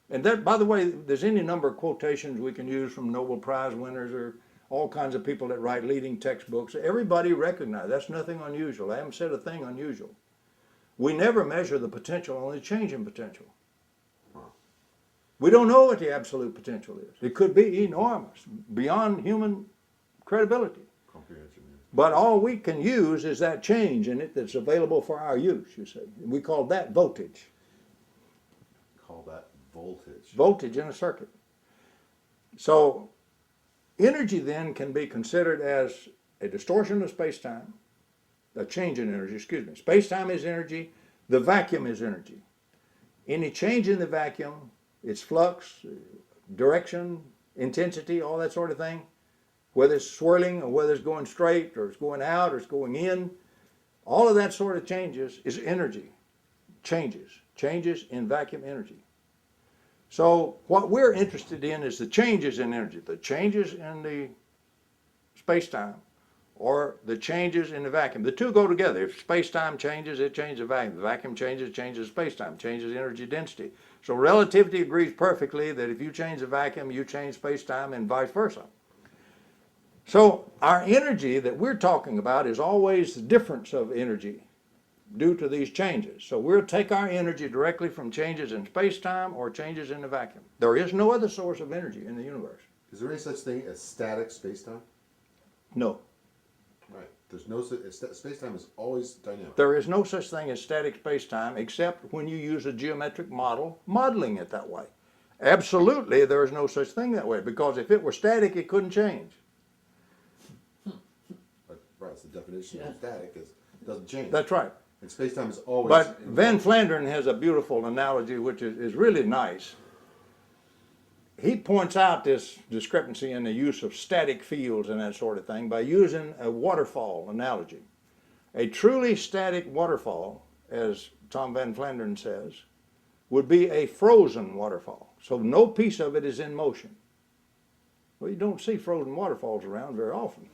And that, by the way, there's any number of quotations we can use from Nobel Prize winners or all kinds of people that write leading textbooks. Everybody recognizes that's nothing unusual. I haven't said a thing unusual. We never measure the potential, only change in potential. We don't know what the absolute potential is. It could be enormous, beyond human credibility. Comprehension. But all we can use is that change in it that's available for our use, you see. We call that voltage. Call that voltage. Voltage in a circuit. So energy then can be considered as a distortion of space-time, a change in energy, excuse me. Space-time is energy, the vacuum is energy. Any change in the vacuum, its flux, direction, intensity, all that sort of thing, whether it's swirling or whether it's going straight or it's going out or it's going in, all of that sort of changes is energy, changes in vacuum energy. So what we're interested in is the changes in energy, the changes in the space-time, or the changes in the vacuum. The two go together. If space-time changes, it changes the vacuum. The vacuum changes, it changes space-time, changes energy density. So relativity agrees perfectly that if you change the vacuum, you change space-time and vice versa. So our energy that we're talking about is always the difference of energy due to these changes. So we'll take our energy directly from changes in space-time or changes in the vacuum. There is no other source of energy in the universe. Is there any such thing as static space-time? No. Right. There's no such, space-time is always dynamic. There is no such thing as static space-time except when you use a geometric model modeling it that way. Absolutely, there is no such thing that way, because if it were static, it couldn't change. Right, it's the definition of static is it doesn't change. That's right. And space-time is always. But Van Flandern has a beautiful analogy, which is really nice. He points out this discrepancy in the use of static fields and that sort of thing by using a waterfall analogy. A truly static waterfall, as Tom Van Flandern says, would be a frozen waterfall. So no piece of it is in motion. Well, you don't see frozen waterfalls around very often.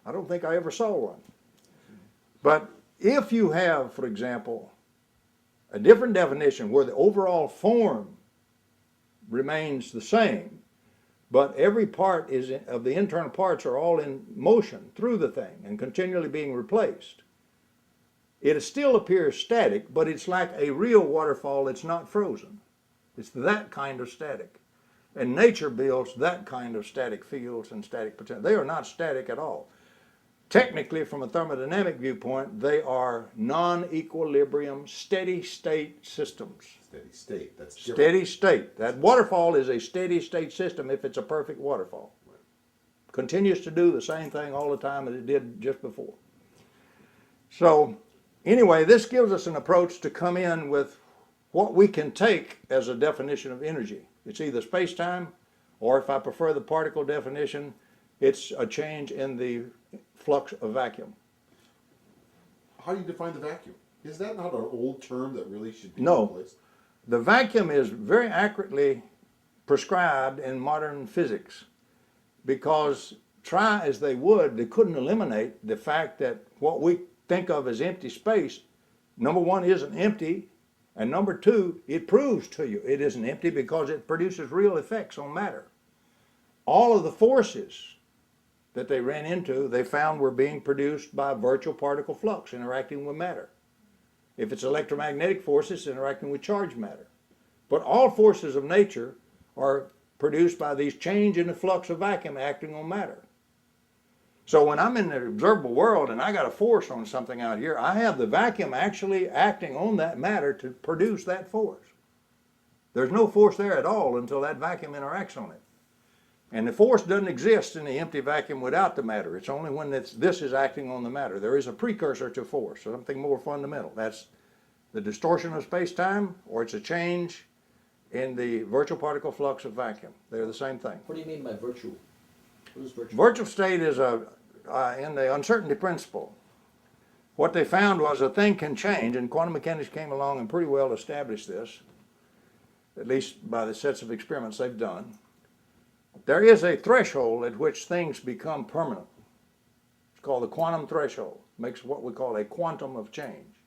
I don't think I ever saw one. But if you have, for example, a different definition where the overall form remains the same, but every part of the internal parts are all in motion through the thing and continually being replaced, it still appears static, but it's like a real waterfall. It's not frozen. It's that kind of static. And nature builds that kind of static fields and static potential. They are not static at all. Technically, from a thermodynamic viewpoint, they are non-equilibrium, steady-state systems. Steady state. That's different. Steady state. That waterfall is a steady-state system if it's a perfect waterfall. Right. Continues to do the same thing all the time as it did just before. So, anyway, this gives us an approach to come in with what we can take as a definition of energy. It's either space-time, or if I prefer the particle definition, it's a change in the flux of vacuum. How do you define the vacuum? Is that not an old term that really should be No. replaced? The vacuum is very accurately prescribed in modern physics, because try as they would, they couldn't eliminate the fact that what we think of as empty space, number one, isn't empty, and number two, it proves to you it isn't empty because it produces real effects on matter. All of the forces that they ran into, they found were being produced by virtual particle flux interacting with matter. If it's electromagnetic forces, interacting with charged matter. But all forces of nature are produced by these change in the flux of vacuum acting on matter. So when I'm in the observable world and I got a force on something out here, I have the vacuum actually acting on that matter to produce that force. There's no force there at all until that vacuum interacts on it. And the force doesn't exist in the empty vacuum without the matter. It's only when this is acting on the matter. There is a precursor to force, something more fundamental. That's the distortion of space-time, or it's a change in the virtual particle flux of vacuum. They're the same thing. What do you mean by virtual? What is virtual? Virtual state is in the uncertainty principle. What they found was a thing can change, and quantum mechanics came along and pretty well established this, at least by the sets of experiments they've done. There is a threshold at which things become permanent. It's called the quantum threshold. Makes what we call a quantum of change.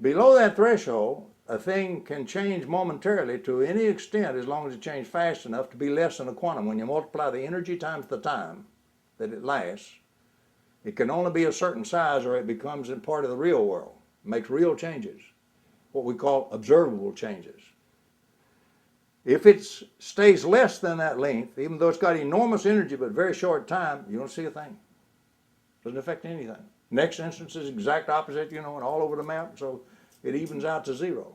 Below that threshold, a thing can change momentarily to any extent as long as it changes fast enough to be less than a quantum. When you multiply the energy times the time that it lasts, it can only be a certain size or it becomes a part of the real world. It makes real changes, what we call observable changes. If it stays less than that length, even though it's got enormous energy but very short time, you don't see a thing. Doesn't affect anything. Next instance is exact opposite, and all over the map, so it evens out to zero.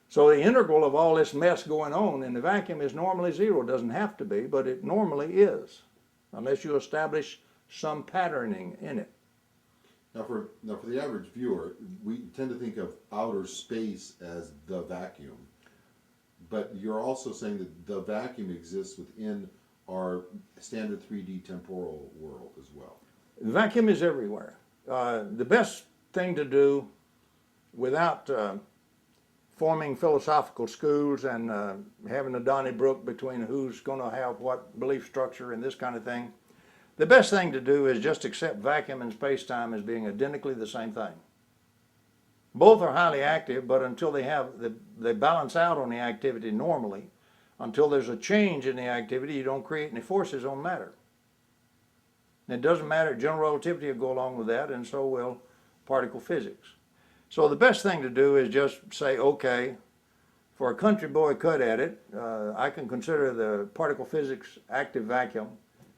So the integral of all this mess going on in the vacuum is normally zero. It doesn't have to be, but it normally is, unless you establish some patterning in it. Now for the average viewer, we tend to think of outer space as the vacuum. But you're also saying that the vacuum exists within our standard 3D temporal world as well. The vacuum is everywhere. The best thing to do without forming philosophical schools and having a Donnybrook between who's going to have what belief structure and this kind of thing, the best thing to do is just accept vacuum and space-time as being identically the same thing. Both are highly active, but until they balance out on the activity normally, until there's a change in the activity, you don't create any forces on matter. And it doesn't matter, general relativity will go along with that, and so will particle physics. So the best thing to do is just say, okay, for a country boy cut at it, I can consider the particle physics active vacuum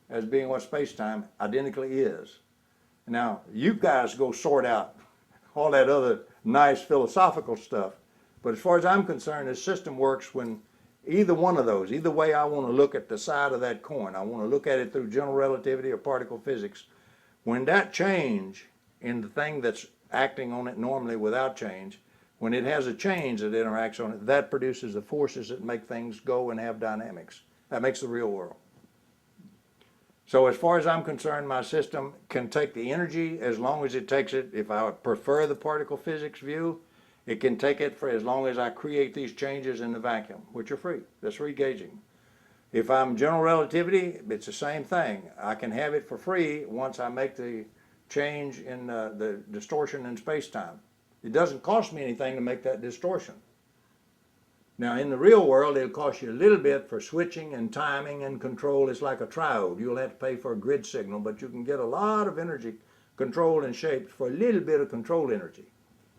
as being what space-time identically is. Now, you guys go sort out all that other nice philosophical stuff, But as far as I'm concerned, this system works when either one of those, either way I want to look at the side of that coin, I want to look at it through general relativity or particle physics, when that change in the thing that's acting on it normally without change, when it has a change that interacts on it, that produces the forces that make things go and have dynamics. That makes the real world. So as far as I'm concerned, my system can take the energy as long as it takes it. If I prefer the particle physics view, it can take it for as long as I create these changes in the vacuum, which are free. That's free gauging. If I'm general relativity, it's the same thing. I can have it for free once I make the change in the distortion in space-time. It doesn't cost me anything to make that distortion. Now, in the real world, it'll cost you a little bit for switching and timing and control. It's like a triode. You'll have to pay for a grid signal, but you can get a lot of energy controlled and shaped for a little bit of control energy.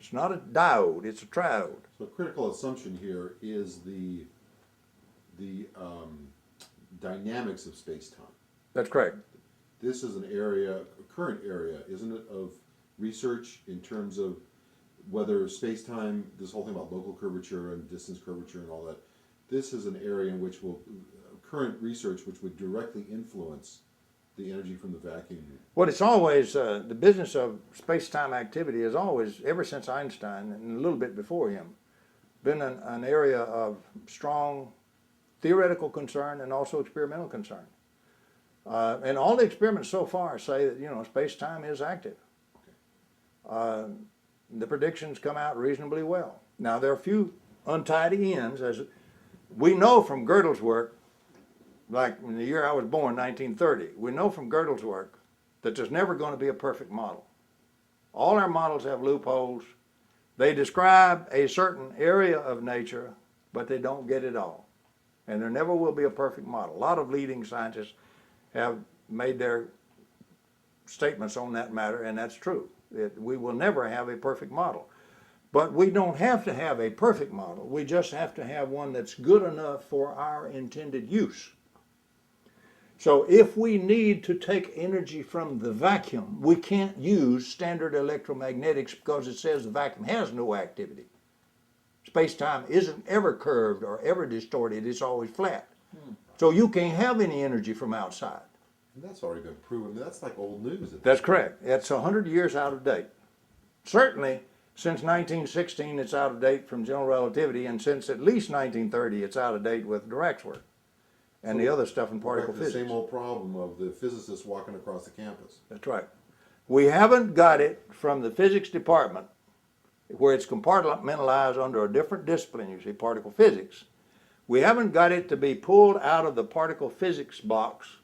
It's not a diode, it's a triode. So a critical assumption here is the dynamics of space-time. That's correct. This is an area, a current area, isn't it, of research in terms of whether space-time, this whole thing about local curvature and distance curvature and all that, this is an area in which current research which would directly influence the energy from the vacuum. Well, it's always, the business of space-time activity has always, ever since Einstein and a little bit before him, been an area of strong theoretical concern and also experimental concern. And all the experiments so far say that, you know, space-time is active. The predictions come out reasonably well. Now, there are a few untidy ends, as we know from Gödel's work, like in the year I was born, 1930, we know from Gödel's work that there's never going to be a perfect model. All our models have loopholes. They describe a certain area of nature, but they don't get it all. And there never will be a perfect model. A lot of leading scientists have made their statements on that matter, and that's true. We will never have a perfect model. But we don't have to have a perfect model. We just have to have one that's good enough for our intended use. So if we need to take energy from the vacuum, we can't use standard electromagnetics because it says the vacuum has no activity. Space-time isn't ever curved or ever distorted, it's always flat. So you can't have any energy from outside. And that's already been proven. That's like old news. That's correct. It's 100 years out of date. Certainly, since 1916, it's out of date from general relativity, and since at least 1930, it's out of date with Dirac's work and the other stuff in particle physics. The same old problem of the physicists walking across the campus. That's right. We haven't got it from the physics department, where it's compartmentalized under a different discipline, you see, particle physics. We haven't got it to be pulled out of the particle physics box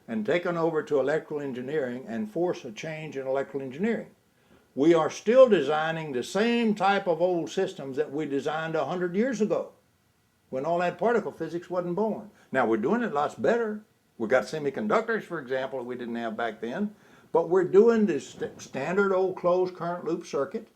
and taken over to electrical engineering and force a change in electrical engineering. We are still designing the same type of old systems that we designed 100 years ago, when all that particle physics wasn't born. Now, we're doing it lots better. We've got semiconductors, for example, we didn't have back then, but we're doing this standard old closed current loop circuit.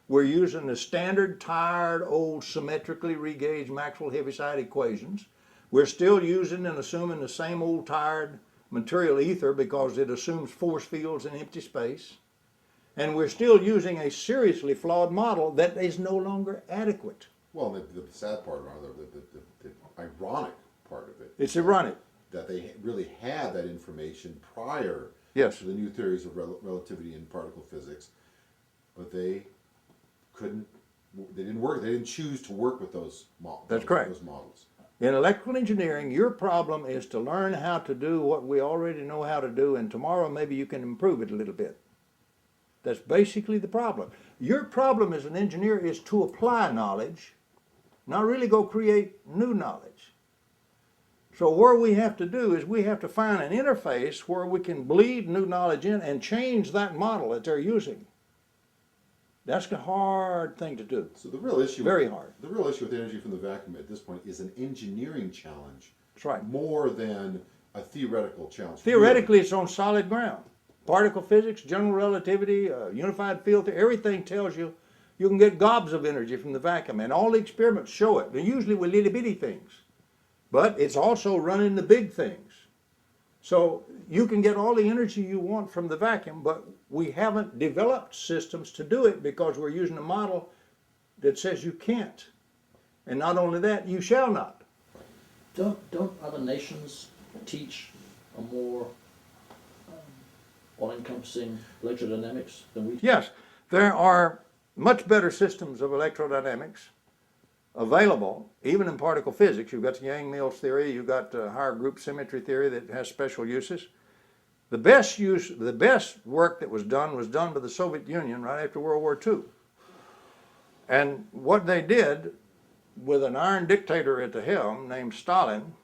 We're using the standard tired old symmetrically regauged Maxwell Heaviside equations. We're still using and assuming the same old tired material ether because it assumes force fields in empty space. And we're still using a seriously flawed model that is no longer adequate. Well, the sad part, or the ironic part of it. It's ironic. That they really had that information prior Yes. to the new theories of relativity and particle physics, but they didn't work. They didn't choose to work with those models. That's correct. Those models. In electrical engineering, your problem is to learn how to do what we already know how to do, and tomorrow maybe you can improve it a little bit. That's basically the problem. Your problem as an engineer is to apply knowledge, not really go create new knowledge. So what we have to do is we have to find an interface where we can bleed new knowledge in and change that model that they're using. That's a hard thing to do. So the real issue, very hard. The real issue with energy from the vacuum at this point is an engineering challenge. That's right. More than a theoretical challenge. Theoretically, it's on solid ground. Particle physics, general relativity, unified field theory, everything tells you you can get gobs of energy from the vacuum, and all the experiments show it. They're usually with little bitty things, but it's also running the big things. So you can get all the energy you want from the vacuum, but we haven't developed systems to do it because we're using a model that says you can't. And not only that, you shall not. Don't other nations teach a more all-encompassing electrodynamics than we do? Yes, there are much better systems of electrodynamics available, even in particle physics. You've got the Yang-Mills theory, you've got higher group symmetry theory that has special uses. The best work that was done by the Soviet Union right after World War II. And what they did, with an iron dictator at the helm named Stalin,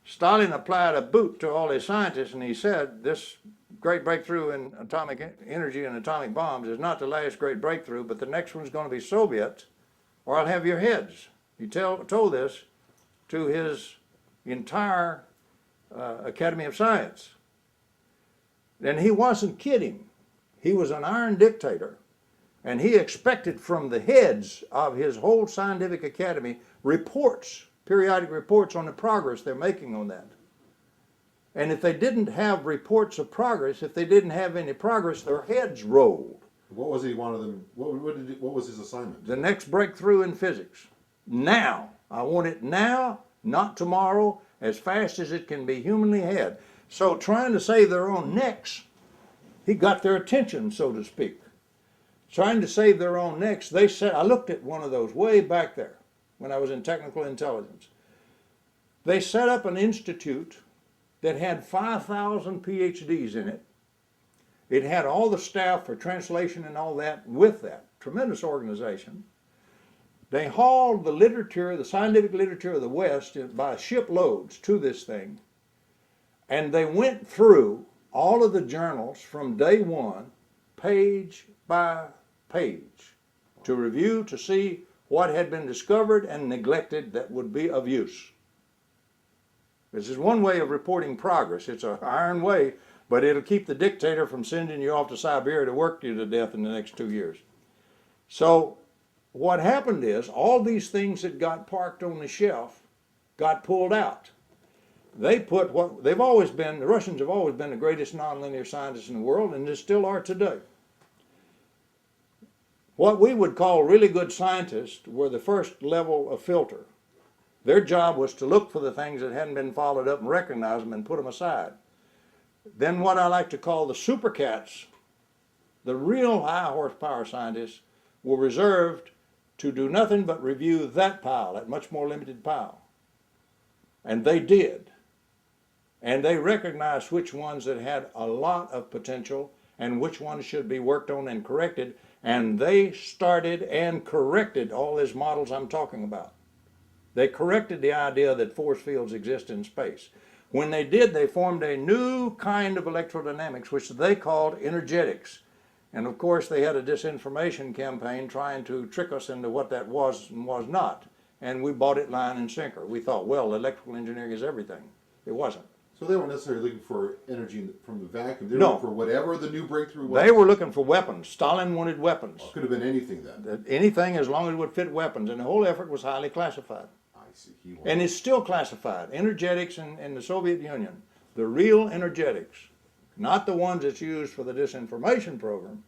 Stalin applied a boot to all his scientists, and he said, this great breakthrough in atomic energy and atomic bombs is not the last great breakthrough, but the next one's going to be Soviet, or I'll have your heads. He told this to his entire Academy of Science. And he wasn't kidding. He was an iron dictator, and he expected from the heads of his whole scientific academy reports, periodic reports on the progress they're making on that. And if they didn't have reports of progress, if they didn't have any progress, their heads rolled. What was he wanted them? What was his assignment? The next breakthrough in physics. Now. I want it now, not tomorrow, as fast as it can be humanly had. So trying to save their own necks, he got their attention, so to speak. Trying to save their own necks, they said, I looked at one of those way back there when I was in technical intelligence. They set up an institute that had 5,000 PhDs in it. It had all the staff for translation and all that with that. Tremendous organization. They hauled the literature, the scientific literature of the West by shiploads to this thing. And they went through all of the journals from day one, page by page, to review, to see what had been discovered and neglected that would be of use. This is one way of reporting progress. It's an iron way, but it'll keep the dictator from sending you off to Siberia to work you to death in the next 2 years. So what happened is all these things that got parked on the shelf got pulled out. They put what they've always been, the Russians have always been the greatest nonlinear scientists in the world, and they still are today. What we would call really good scientists were the first level of filter. Their job was to look for the things that hadn't been followed up and recognize them and put them aside. Then what I like to call the supercats, the real high horsepower scientists, were reserved to do nothing but review that pile, that much more limited pile. And they did. And they recognized which ones that had a lot of potential and which ones should be worked on and corrected. And they started and corrected all these models I'm talking about. They corrected the idea that force fields exist in space. When they did, they formed a new kind of electrodynamics, which they called energetics. And of course, they had a disinformation campaign trying to trick us into what that was and was not. And we bought it line and sinker. We thought, well, electrical engineering is everything. It wasn't. So they weren't necessarily looking for energy from the vacuum. They were No. looking for whatever the new breakthrough was. They were looking for weapons. Stalin wanted weapons. It could have been anything then. Anything as long as it would fit weapons. And the whole effort was highly classified. I see. And it's still classified. Energetics in the Soviet Union, the real energetics, not the ones that's used for the disinformation program,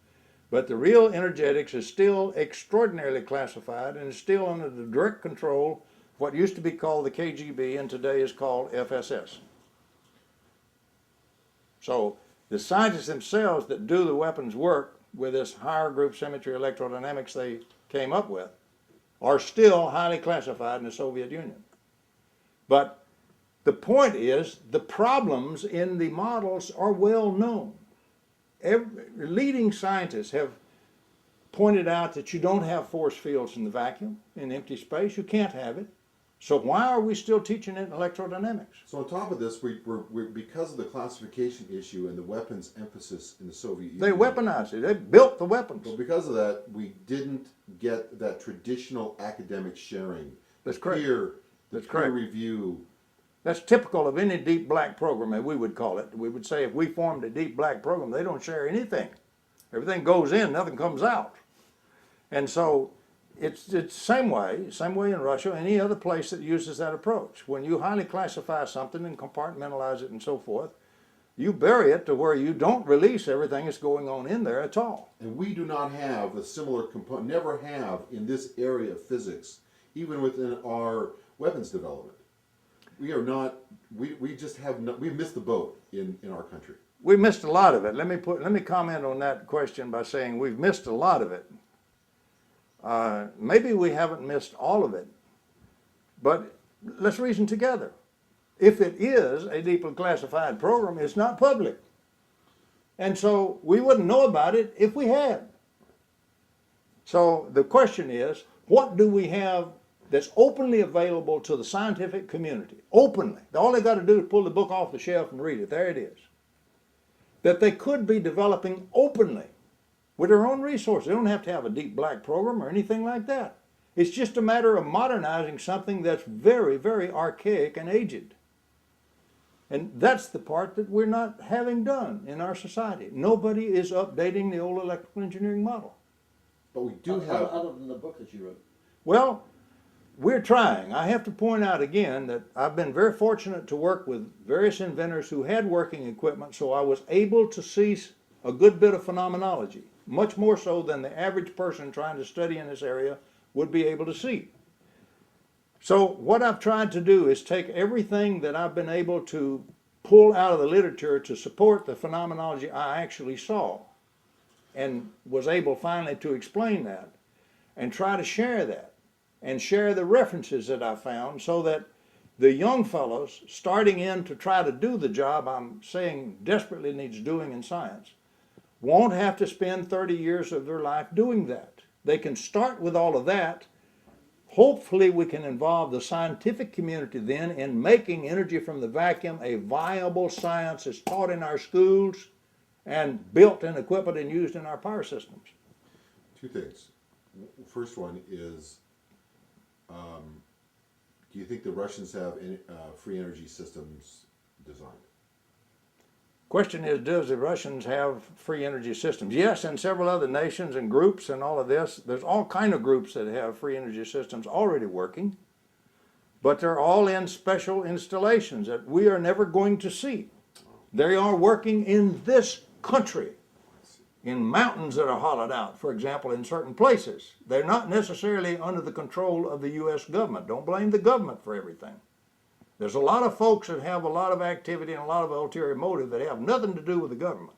but the real energetics is still extraordinarily classified and is still under the direct control of what used to be called the KGB and today is called FSS. So the scientists themselves that do the weapons work with this higher group symmetry electrodynamics they came up with are still highly classified in the Soviet Union. But the point is the problems in the models are well known. Leading scientists have pointed out that you don't have force fields in the vacuum, in empty space. You can't have it. So why are we still teaching it in electrodynamics? So on top of this, we're because of the classification issue and the weapons emphasis in the Soviet Union. They weaponized it. They built the weapons. Well, because of that, we didn't get that traditional academic sharing. That's correct. The peer review. That's typical of any deep black program, as we would call it. We would say if we formed a deep black program, they don't share anything. Everything goes in, nothing comes out. And so it's the same way in Russia, any other place that uses that approach. When you highly classify something and compartmentalize it and so forth, you bury it to where you don't release everything that's going on in there at all. And we do not have a similar component, never have in this area of physics even within our weapons development. We are not, we just have not, we've missed the boat in our country. We missed a lot of it. Let me comment on that question by saying we've missed a lot of it. Maybe we haven't missed all of it, but let's reason together. If it is a deeply classified program, it's not public. And so we wouldn't know about it if we had. So the question is, what do we have that's openly available to the scientific community? Openly. All they got to do is pull the book off the shelf and read it. There it is. That they could be developing openly with their own resources. They don't have to have a deep black program or anything like that. It's just a matter of modernizing something that's very, very archaic and aged. And that's the part that we're not having done in our society. Nobody is updating the old electrical engineering model. But we do have... Other than the book that you wrote. Well, we're trying. I have to point out again that I've been very fortunate to work with various inventors who had working equipment, so I was able to see a good bit of phenomenology, much more so than the average person trying to study in this area would be able to see. So what I've tried to do is take everything that I've been able to pull out of the literature to support the phenomenology I actually saw, and was able finally to explain that, and try to share that, and share the references that I found, so that the young fellows starting in to try to do the job I'm saying desperately needs doing in science won't have to spend 30 years of their life doing that. They can start with all of that. Hopefully we can involve the scientific community then in making energy from the vacuum a viable science that's taught in our schools and built and equipped and used in our power systems. Two things. First one is, do you think the Russians have any, free energy systems designed? Question is, does the Russians have free energy systems? Yes, and several other nations and groups and all of this. There's all kind of groups that have free energy systems already working, but they're all in special installations that we are never going to see. They are working in this country, in mountains that are hollowed out, for example, in certain places. They're not necessarily under the control of the U.S. government. Don't blame the government for everything. There's a lot of folks that have a lot of activity and a lot of ulterior motive that have nothing to do with the government.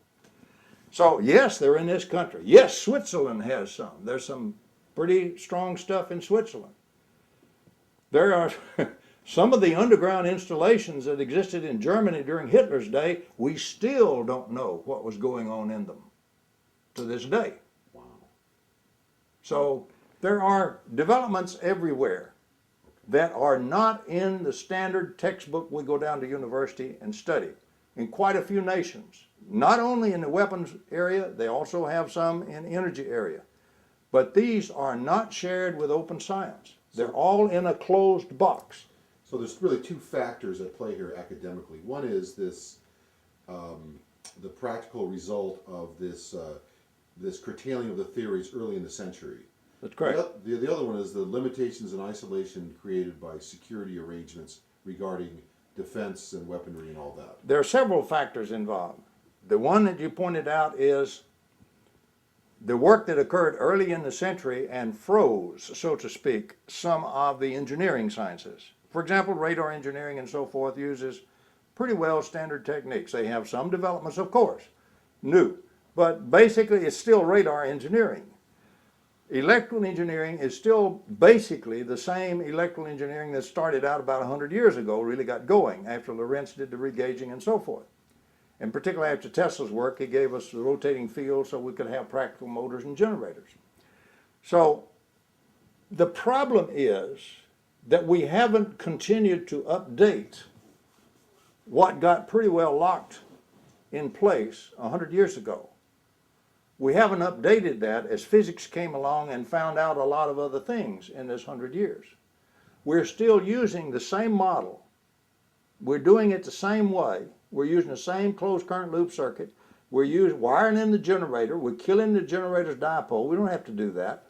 So yes, they're in this country. Yes, Switzerland has some. There's some pretty strong stuff in Switzerland. There are some of the underground installations that existed in Germany during Hitler's day, we still don't know what was going on in them to this day. Wow. So there are developments everywhere that are not in the standard textbook we go down to university and study in quite a few nations. Not only in the weapons area, they also have some in energy area. But these are not shared with open science. They're all in a closed box. So there's really two factors at play here academically. One is this, the practical result of this, this curtailing of the theories early in the century. That's correct. The other one is the limitations and isolation created by security arrangements regarding defense and weaponry and all that. There are several factors involved. The one that you pointed out is the work that occurred early in the century and froze, so to speak, some of the engineering sciences. For example, radar engineering and so forth uses pretty well standard techniques. They have some developments, of course, new, but basically it's still radar engineering. Electrical engineering is still basically the same electrical engineering that started out about 100 years ago, really got going after Lorenz did the regauging and so forth. And particularly after Tesla's work, he gave us the rotating field so we could have practical motors and generators. So the problem is that we haven't continued to update what got pretty well locked in place 100 years ago. We haven't updated that as physics came along and found out a lot of other things in this 100 years. We're still using the same model. We're doing it the same way. We're using the same closed current loop circuit. We're wiring in the generator. We're killing the generator's dipole. We don't have to do that.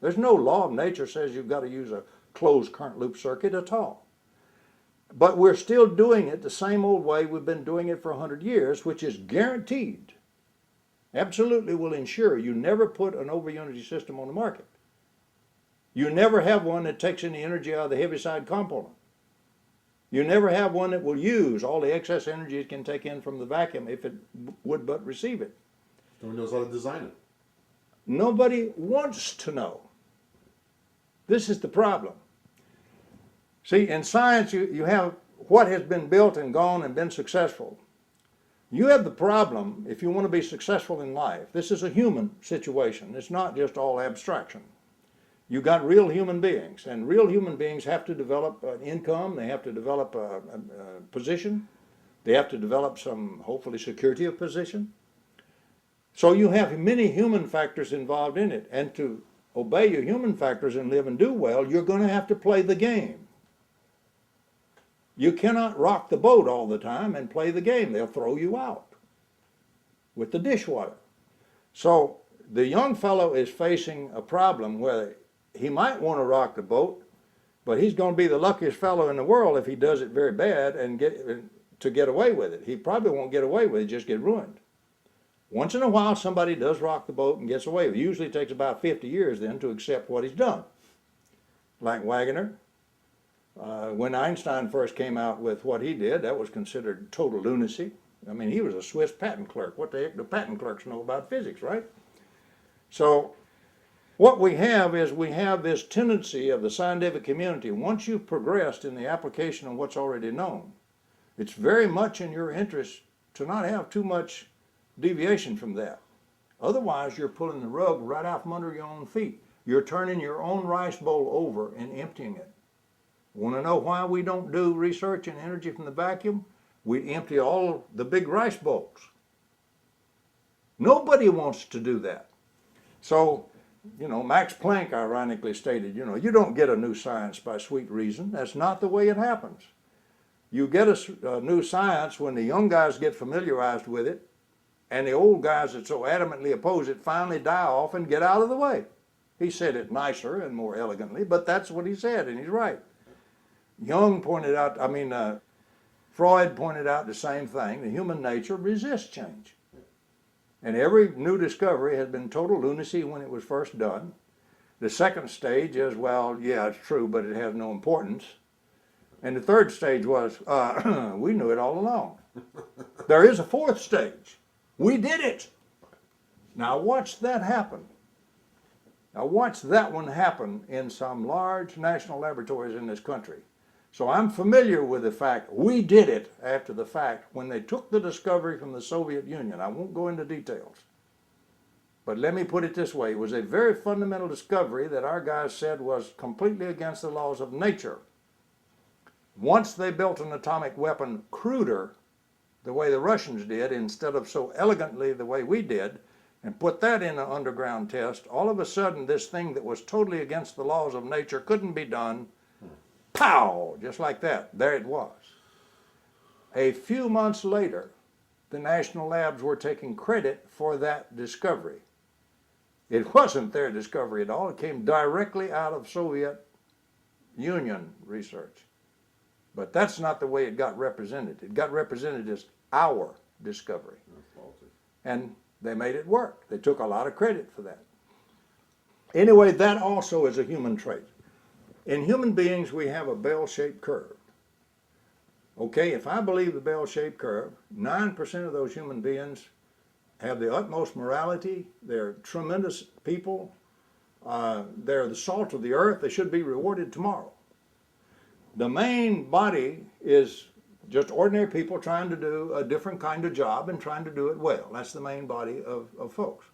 There's no law of nature says you've got to use a closed current loop circuit at all. But we're still doing it the same old way we've been doing it for 100 years, which is guaranteed, absolutely will ensure you never put an over-unity system on the market. You never have one that takes any energy out of the Heaviside component. You never have one that will use all the excess energy it can take in from the vacuum if it would but receive it. No one knows how to design it. Nobody wants to know. This is the problem. See, in science, you have what has been built and gone and been successful. You have the problem, if you want to be successful in life, this is a human situation. It's not just all abstraction. You got real human beings, and real human beings have to develop an income, they have to develop a position, they have to develop some, hopefully, security of position. So you have many human factors involved in it, and to obey your human factors and live and do well, you're going to have to play the game. You cannot rock the boat all the time and play the game. They'll throw you out with the dishwater. So the young fellow is facing a problem where he might want to rock the boat, but he's going to be the luckiest fellow in the world if he does it very bad and get away with it. He probably won't get away with it, just get ruined. Once in a while, somebody does rock the boat and gets away with it. It usually takes about 50 years then to accept what he's done. Like Wagner. When Einstein first came out with what he did, that was considered total lunacy. I mean, he was a Swiss patent clerk. What the heck do patent clerks know about physics, right? So what we have is we have this tendency of the scientific community, once you've progressed in the application of what's already known, it's very much in your interest to not have too much deviation from that. Otherwise, you're pulling the rug right out from under your own feet. You're turning your own rice bowl over and emptying it. Want to know why we don't do research in energy from the vacuum? We empty all the big rice bowls. Nobody wants to do that. So, Max Planck ironically stated, you don't get a new science by sweet reason. That's not the way it happens. You get a new science when the young guys get familiarized with it, and the old guys that so adamantly oppose it finally die off and get out of the way. He said it nicer and more elegantly, but that's what he said, and he's right. Freud pointed out the same thing. The human nature resists change. And every new discovery has been total lunacy when it was first done. The second stage is, well, yeah, it's true, but it has no importance. And the third stage was, we knew it all along. There is a fourth stage. We did it. Now watch that happen. Now watch that one happen in some large national laboratories in this country. So I'm familiar with the fact we did it after the fact when they took the discovery from the Soviet Union. I won't go into details. But let me put it this way. It was a very fundamental discovery that our guys said was completely against the laws of nature. Once they built an atomic weapon cruder, the way the Russians did, instead of so elegantly the way we did, and put that in an underground test, all of a sudden this thing that was totally against the laws of nature couldn't be done. Pow! Just like that. There it was. A few months later, the national labs were taking credit for that discovery. It wasn't their discovery at all. It came directly out of Soviet Union research. But that's not the way it got represented. It got represented as our discovery. And they made it work. They took a lot of credit for that. Anyway, that also is a human trait. In human beings, we have a bell-shaped curve. Okay, if I believe the bell-shaped curve, 9% of those human beings have the utmost morality. They're tremendous people. They're the salt of the earth. They should be rewarded tomorrow. The main body is just ordinary people trying to do a different kind of job and trying to do it well. That's the main body of folks.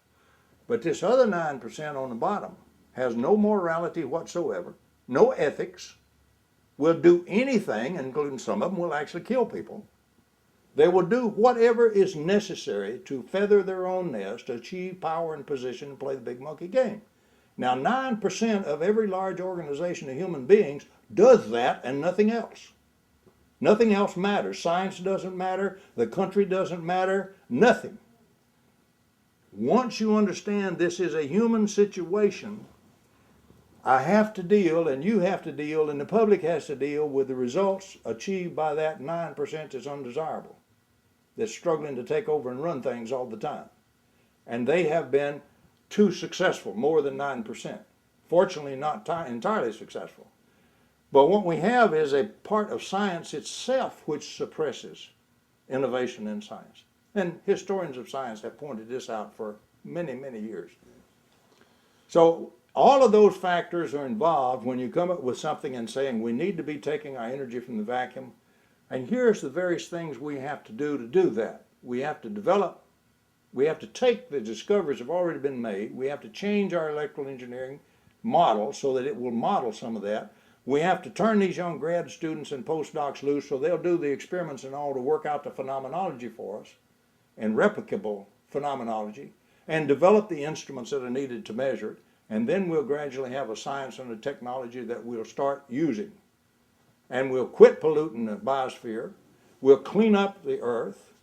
But this other 9% on the bottom has no morality whatsoever, no ethics, will do anything, including some of them will actually kill people. They will do whatever is necessary to feather their own nest, achieve power and position, and play the big monkey game. Now, 9% of every large organization of human beings does that and nothing else. Nothing else matters. Science doesn't matter. The country doesn't matter. Nothing. Once you understand this is a human situation, I have to deal, and you have to deal, and the public has to deal with the results achieved by that 9% that's undesirable, that's struggling to take over and run things all the time. And they have been too successful, more than 9%. Fortunately, not entirely successful. But what we have is a part of science itself which suppresses innovation in science. And historians of science have pointed this out for many, many years. So all of those factors are involved when you come up with something and saying we need to be taking our energy from the vacuum. And here's the various things we have to do that. We have to develop, we have to take the discoveries that have already been made, we have to change our electrical engineering model so that it will model some of that. We have to turn these young grad students and postdocs loose so they'll do the experiments and all to work out the phenomenology for us, and replicable phenomenology, and develop the instruments that are needed to measure it, and then we'll gradually have a science and a technology that we'll start using. And we'll quit polluting the biosphere, we'll clean up the earth,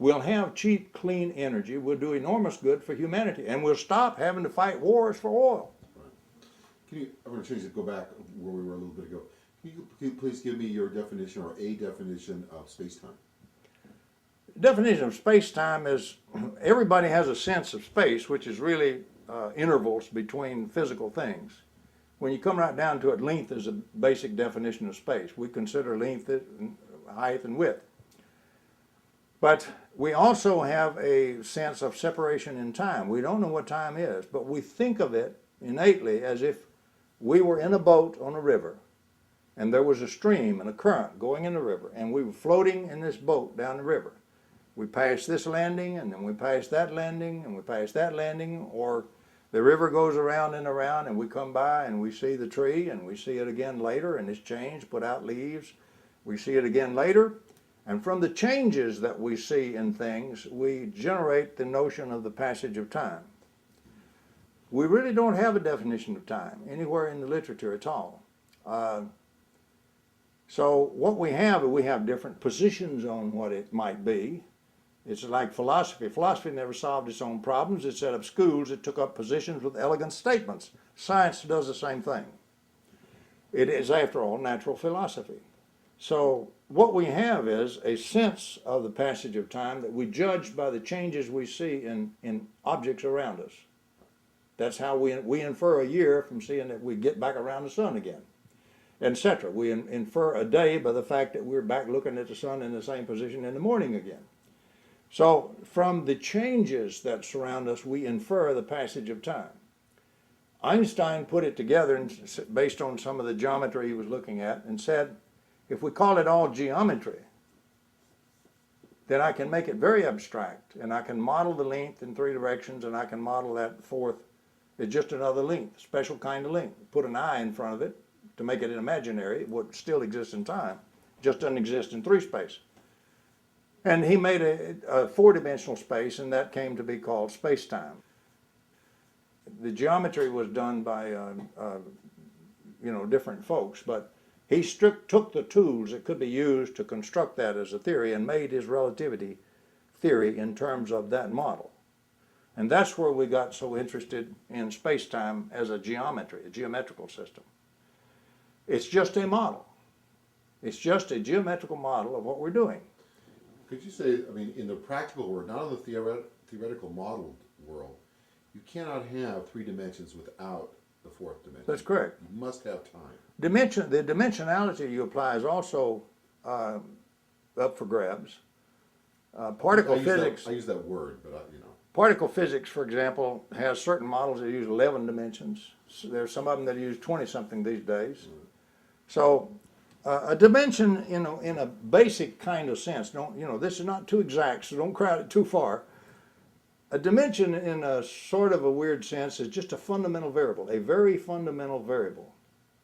we'll have cheap, clean energy, we'll do enormous good for humanity, and we'll stop having to fight wars for oil. I'm going to change it, go back where we were a little bit ago. Can you please give me your definition or a definition of space-time? The definition of space-time is everybody has a sense of space, which is really intervals between physical things. When you come right down to it, length is a basic definition of space. We consider length, height, and width. But we also have a sense of separation in time. We don't know what time is, but we think of it innately as if we were in a boat on a river, and there was a stream and a current going in the river, and we were floating in this boat down the river. We passed this landing, and then we passed that landing, and we passed that landing, or the river goes around and around, and we come by and we see the tree, and we see it again later, and it's changed, put out leaves. We see it again later, and from the changes that we see in things, we generate the notion of the passage of time. We really don't have a definition of time anywhere in the literature at all. So what we have different positions on what it might be. It's like philosophy. Philosophy never solved its own problems. It set up schools. It took up positions with elegant statements. Science does the same thing. It is, after all, natural philosophy. So what we have is a sense of the passage of time that we judge by the changes we see in objects around us. That's how we infer a year from seeing that we get back around the sun again, etc. We infer a day by the fact that we're back looking at the sun in the same position in the morning again. So from the changes that surround us, we infer the passage of time. Einstein put it together based on some of the geometry he was looking at and said, if we call it all geometry, then I can make it very abstract, and I can model the length in 3 directions, and I can model that fourth. It's just another length, special kind of length. Put an eye in front of it to make it imaginary. It would still exist in time, just doesn't exist in 3 space. And he made a 4-dimensional space, and that came to be called space-time. The geometry was done by different folks, but he took the tools that could be used to construct that as a theory and made his relativity theory in terms of that model. And that's where we got so interested in space-time as a geometry, a geometrical system. It's just a model. It's just a geometrical model of what we're doing. Could you say, in the practical world, not in the theoretical model world, you cannot have 3 dimensions without the 4th dimension? That's correct. You must have time. The dimensionality you apply is also up for grabs. Particle physics. I use that word, but Particle physics, for example, has certain models that use 11 dimensions. So there's some of them that use 20-something these days. So a dimension, in a basic kind of sense, this is not too exact, so don't crowd it too far. A dimension, in a sort of a weird sense, is just a fundamental variable, a very fundamental variable.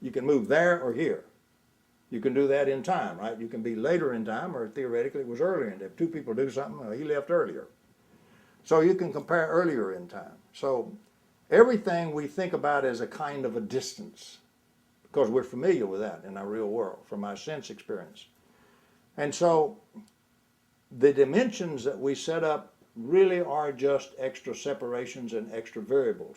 You can move there or here. You can do that in time, right? You can be later in time, or theoretically it was earlier in time. If 2 people do something, he left earlier. So you can compare earlier in time. So everything we think about as a kind of a distance, because we're familiar with that in our real world from our sense experience. And so the dimensions that we set up really are just extra separations and extra variables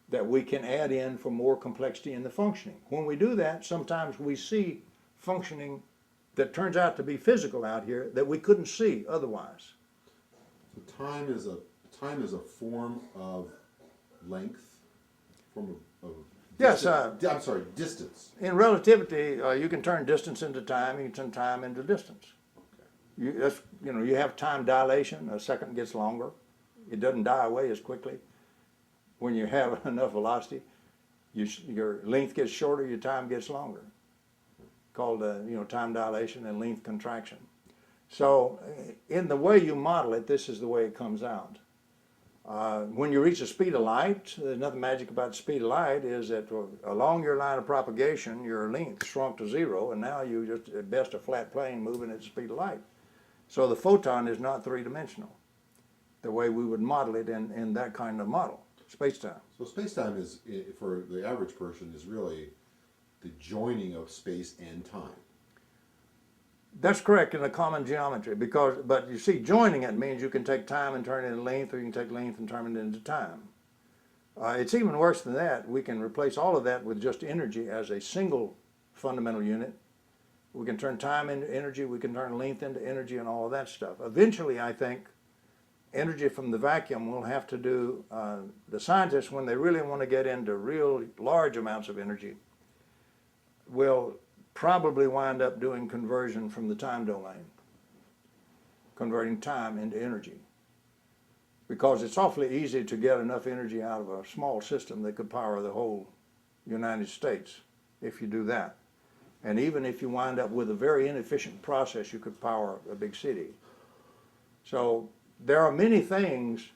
that we can add in for more complexity in the functioning. When we do that, sometimes we see functioning that turns out to be physical out here that we couldn't see otherwise. So time is a form of length form of Yes, I'm sorry, distance. In relativity, you can turn distance into time, you can turn time into distance. You have time dilation, a second gets longer. It doesn't die away as quickly. When you have enough velocity, your length gets shorter, your time gets longer. Called, time dilation and length contraction. So in the way you model it, this is the way it comes out. When you reach the speed of light, there's nothing magic about the speed of light, is that along your line of propagation, your length shrunk to zero, and now you just, at best, a flat plane moving at the speed of light. So the photon is not three-dimensional, the way we would model it in that kind of model, space-time. So space-time is, for the average person, is really the joining of space and time. That's correct in a common geometry, but you see, joining it means you can take time and turn it into length, or you can take length and turn it into time. It's even worse than that. We can replace all of that with just energy as a single fundamental unit. We can turn time into energy, we can turn length into energy, and all of that stuff. Eventually, I think, energy from the vacuum will have to do, the scientists, when they really want to get into real large amounts of energy, will probably wind up doing conversion from the time domain, converting time into energy. Because it's awfully easy to get enough energy out of a small system that could power the whole United States if you do that. And even if you wind up with a very inefficient process, you could power a big city. So there are many things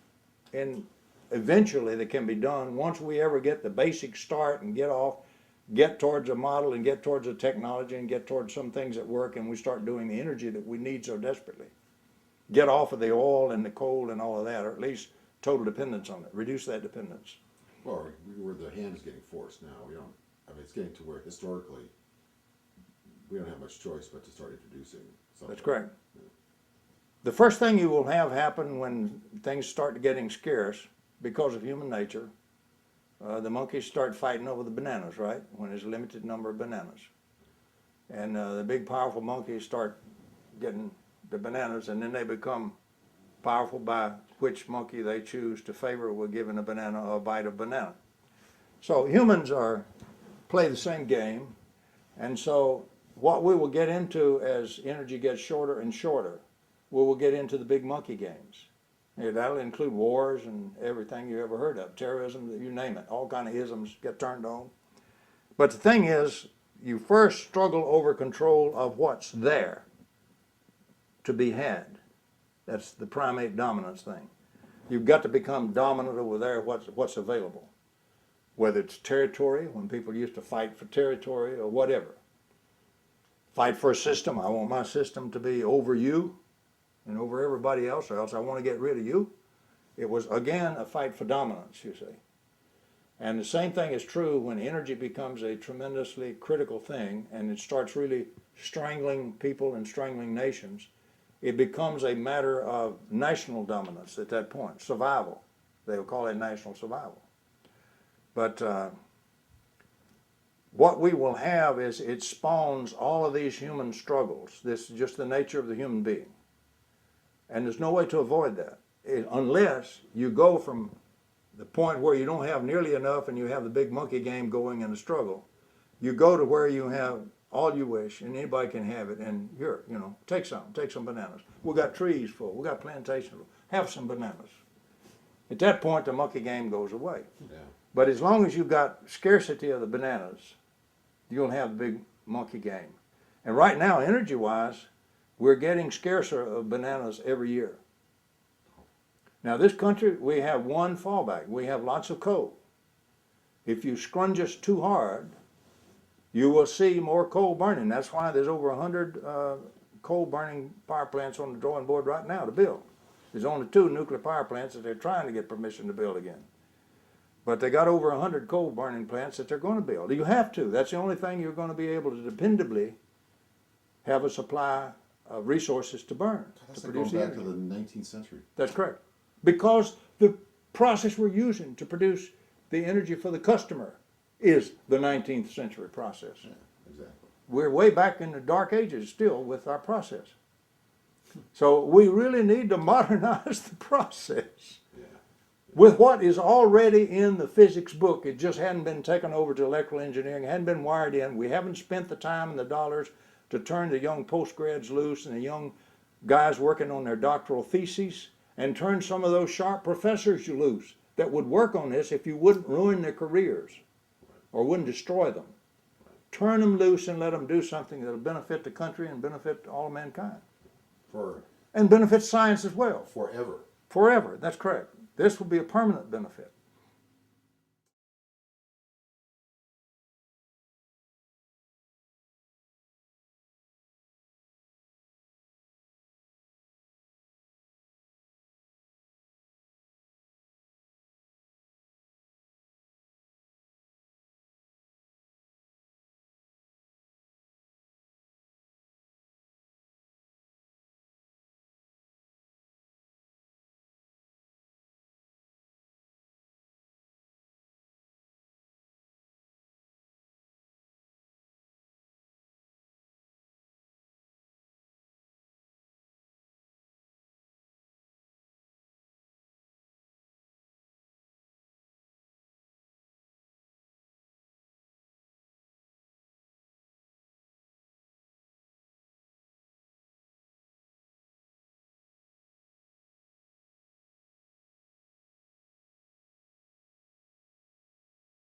eventually that can be done once we ever get the basic start and get towards a model and get towards a technology and get towards some things that work, and we start doing the energy that we need so desperately. Get off of the oil and the coal and all of that, or at least total dependence on it. Reduce that dependence. Well, where the hand is getting forced now. It's getting to where historically we don't have much choice but to start introducing something. That's correct. Yeah. The first thing you will have happen when things start getting scarce, because of human nature, the monkeys start fighting over the bananas, right? When there's a limited number of bananas. And the big powerful monkeys start getting the bananas, and then they become powerful by which monkey they choose to favor with giving a banana or a bite of banana. So humans play the same game, and so what we will get into as energy gets shorter and shorter, we will get into the big monkey games. That'll include wars and everything you ever heard of, terrorism, you name it. All kind of isms get turned on. But the thing is, you first struggle over control of what's there to be had. That's the primate dominance thing. You've got to become dominant over there, what's available. Whether it's territory, when people used to fight for territory, or whatever. Fight for a system. I want my system to be over you and over everybody else, or else I want to get rid of you. It was, again, a fight for dominance, you see. And the same thing is true when energy becomes a tremendously critical thing and it starts really strangling people and strangling nations. It becomes a matter of national dominance at that point, survival. They will call it national survival. But what we will have is it spawns all of these human struggles. This is just the nature of the human being. And there's no way to avoid that, unless you go from the point where you don't have nearly enough and you have the big monkey game going in the struggle. You go to where you have all you wish and anybody can have it, and here, take some bananas. We got trees full, we got plantations full, have some bananas. At that point, the monkey game goes away. Yeah. But as long as you've got scarcity of the bananas, you'll have the big monkey game. And right now, energy-wise, we're getting scarcer of bananas every year. Now, this country, we have one fallback. We have lots of coal. If you scrunch us too hard, you will see more coal burning. That's why there's over 100 coal-burning power plants on the drawing board right now to build. There's only 2 nuclear power plants that they're trying to get permission to build again. But they got over 100 coal-burning plants that they're going to build. You have to. That's the only thing you're going to be able to dependably have a supply of resources to burn. That's to like produce going back energy. to the 19th century. That's correct. Because the process we're using to produce the energy for the customer is the 19th century process. Yeah, exactly. We're way back in the dark ages still with our process. So we really need to modernize the process. Yeah. with what is already in the physics book. It just hadn't been taken over to electrical engineering, hadn't been wired in. We haven't spent the time and the dollars to turn the young postgrads loose and the young guys working on their doctoral theses and turn some of those sharp professors loose that would work on this if you wouldn't ruin their careers or wouldn't destroy them. Turn them loose and let them do something that will benefit the country and benefit all mankind. And benefit science as well. Forever. Forever, that's correct. This will be a permanent benefit.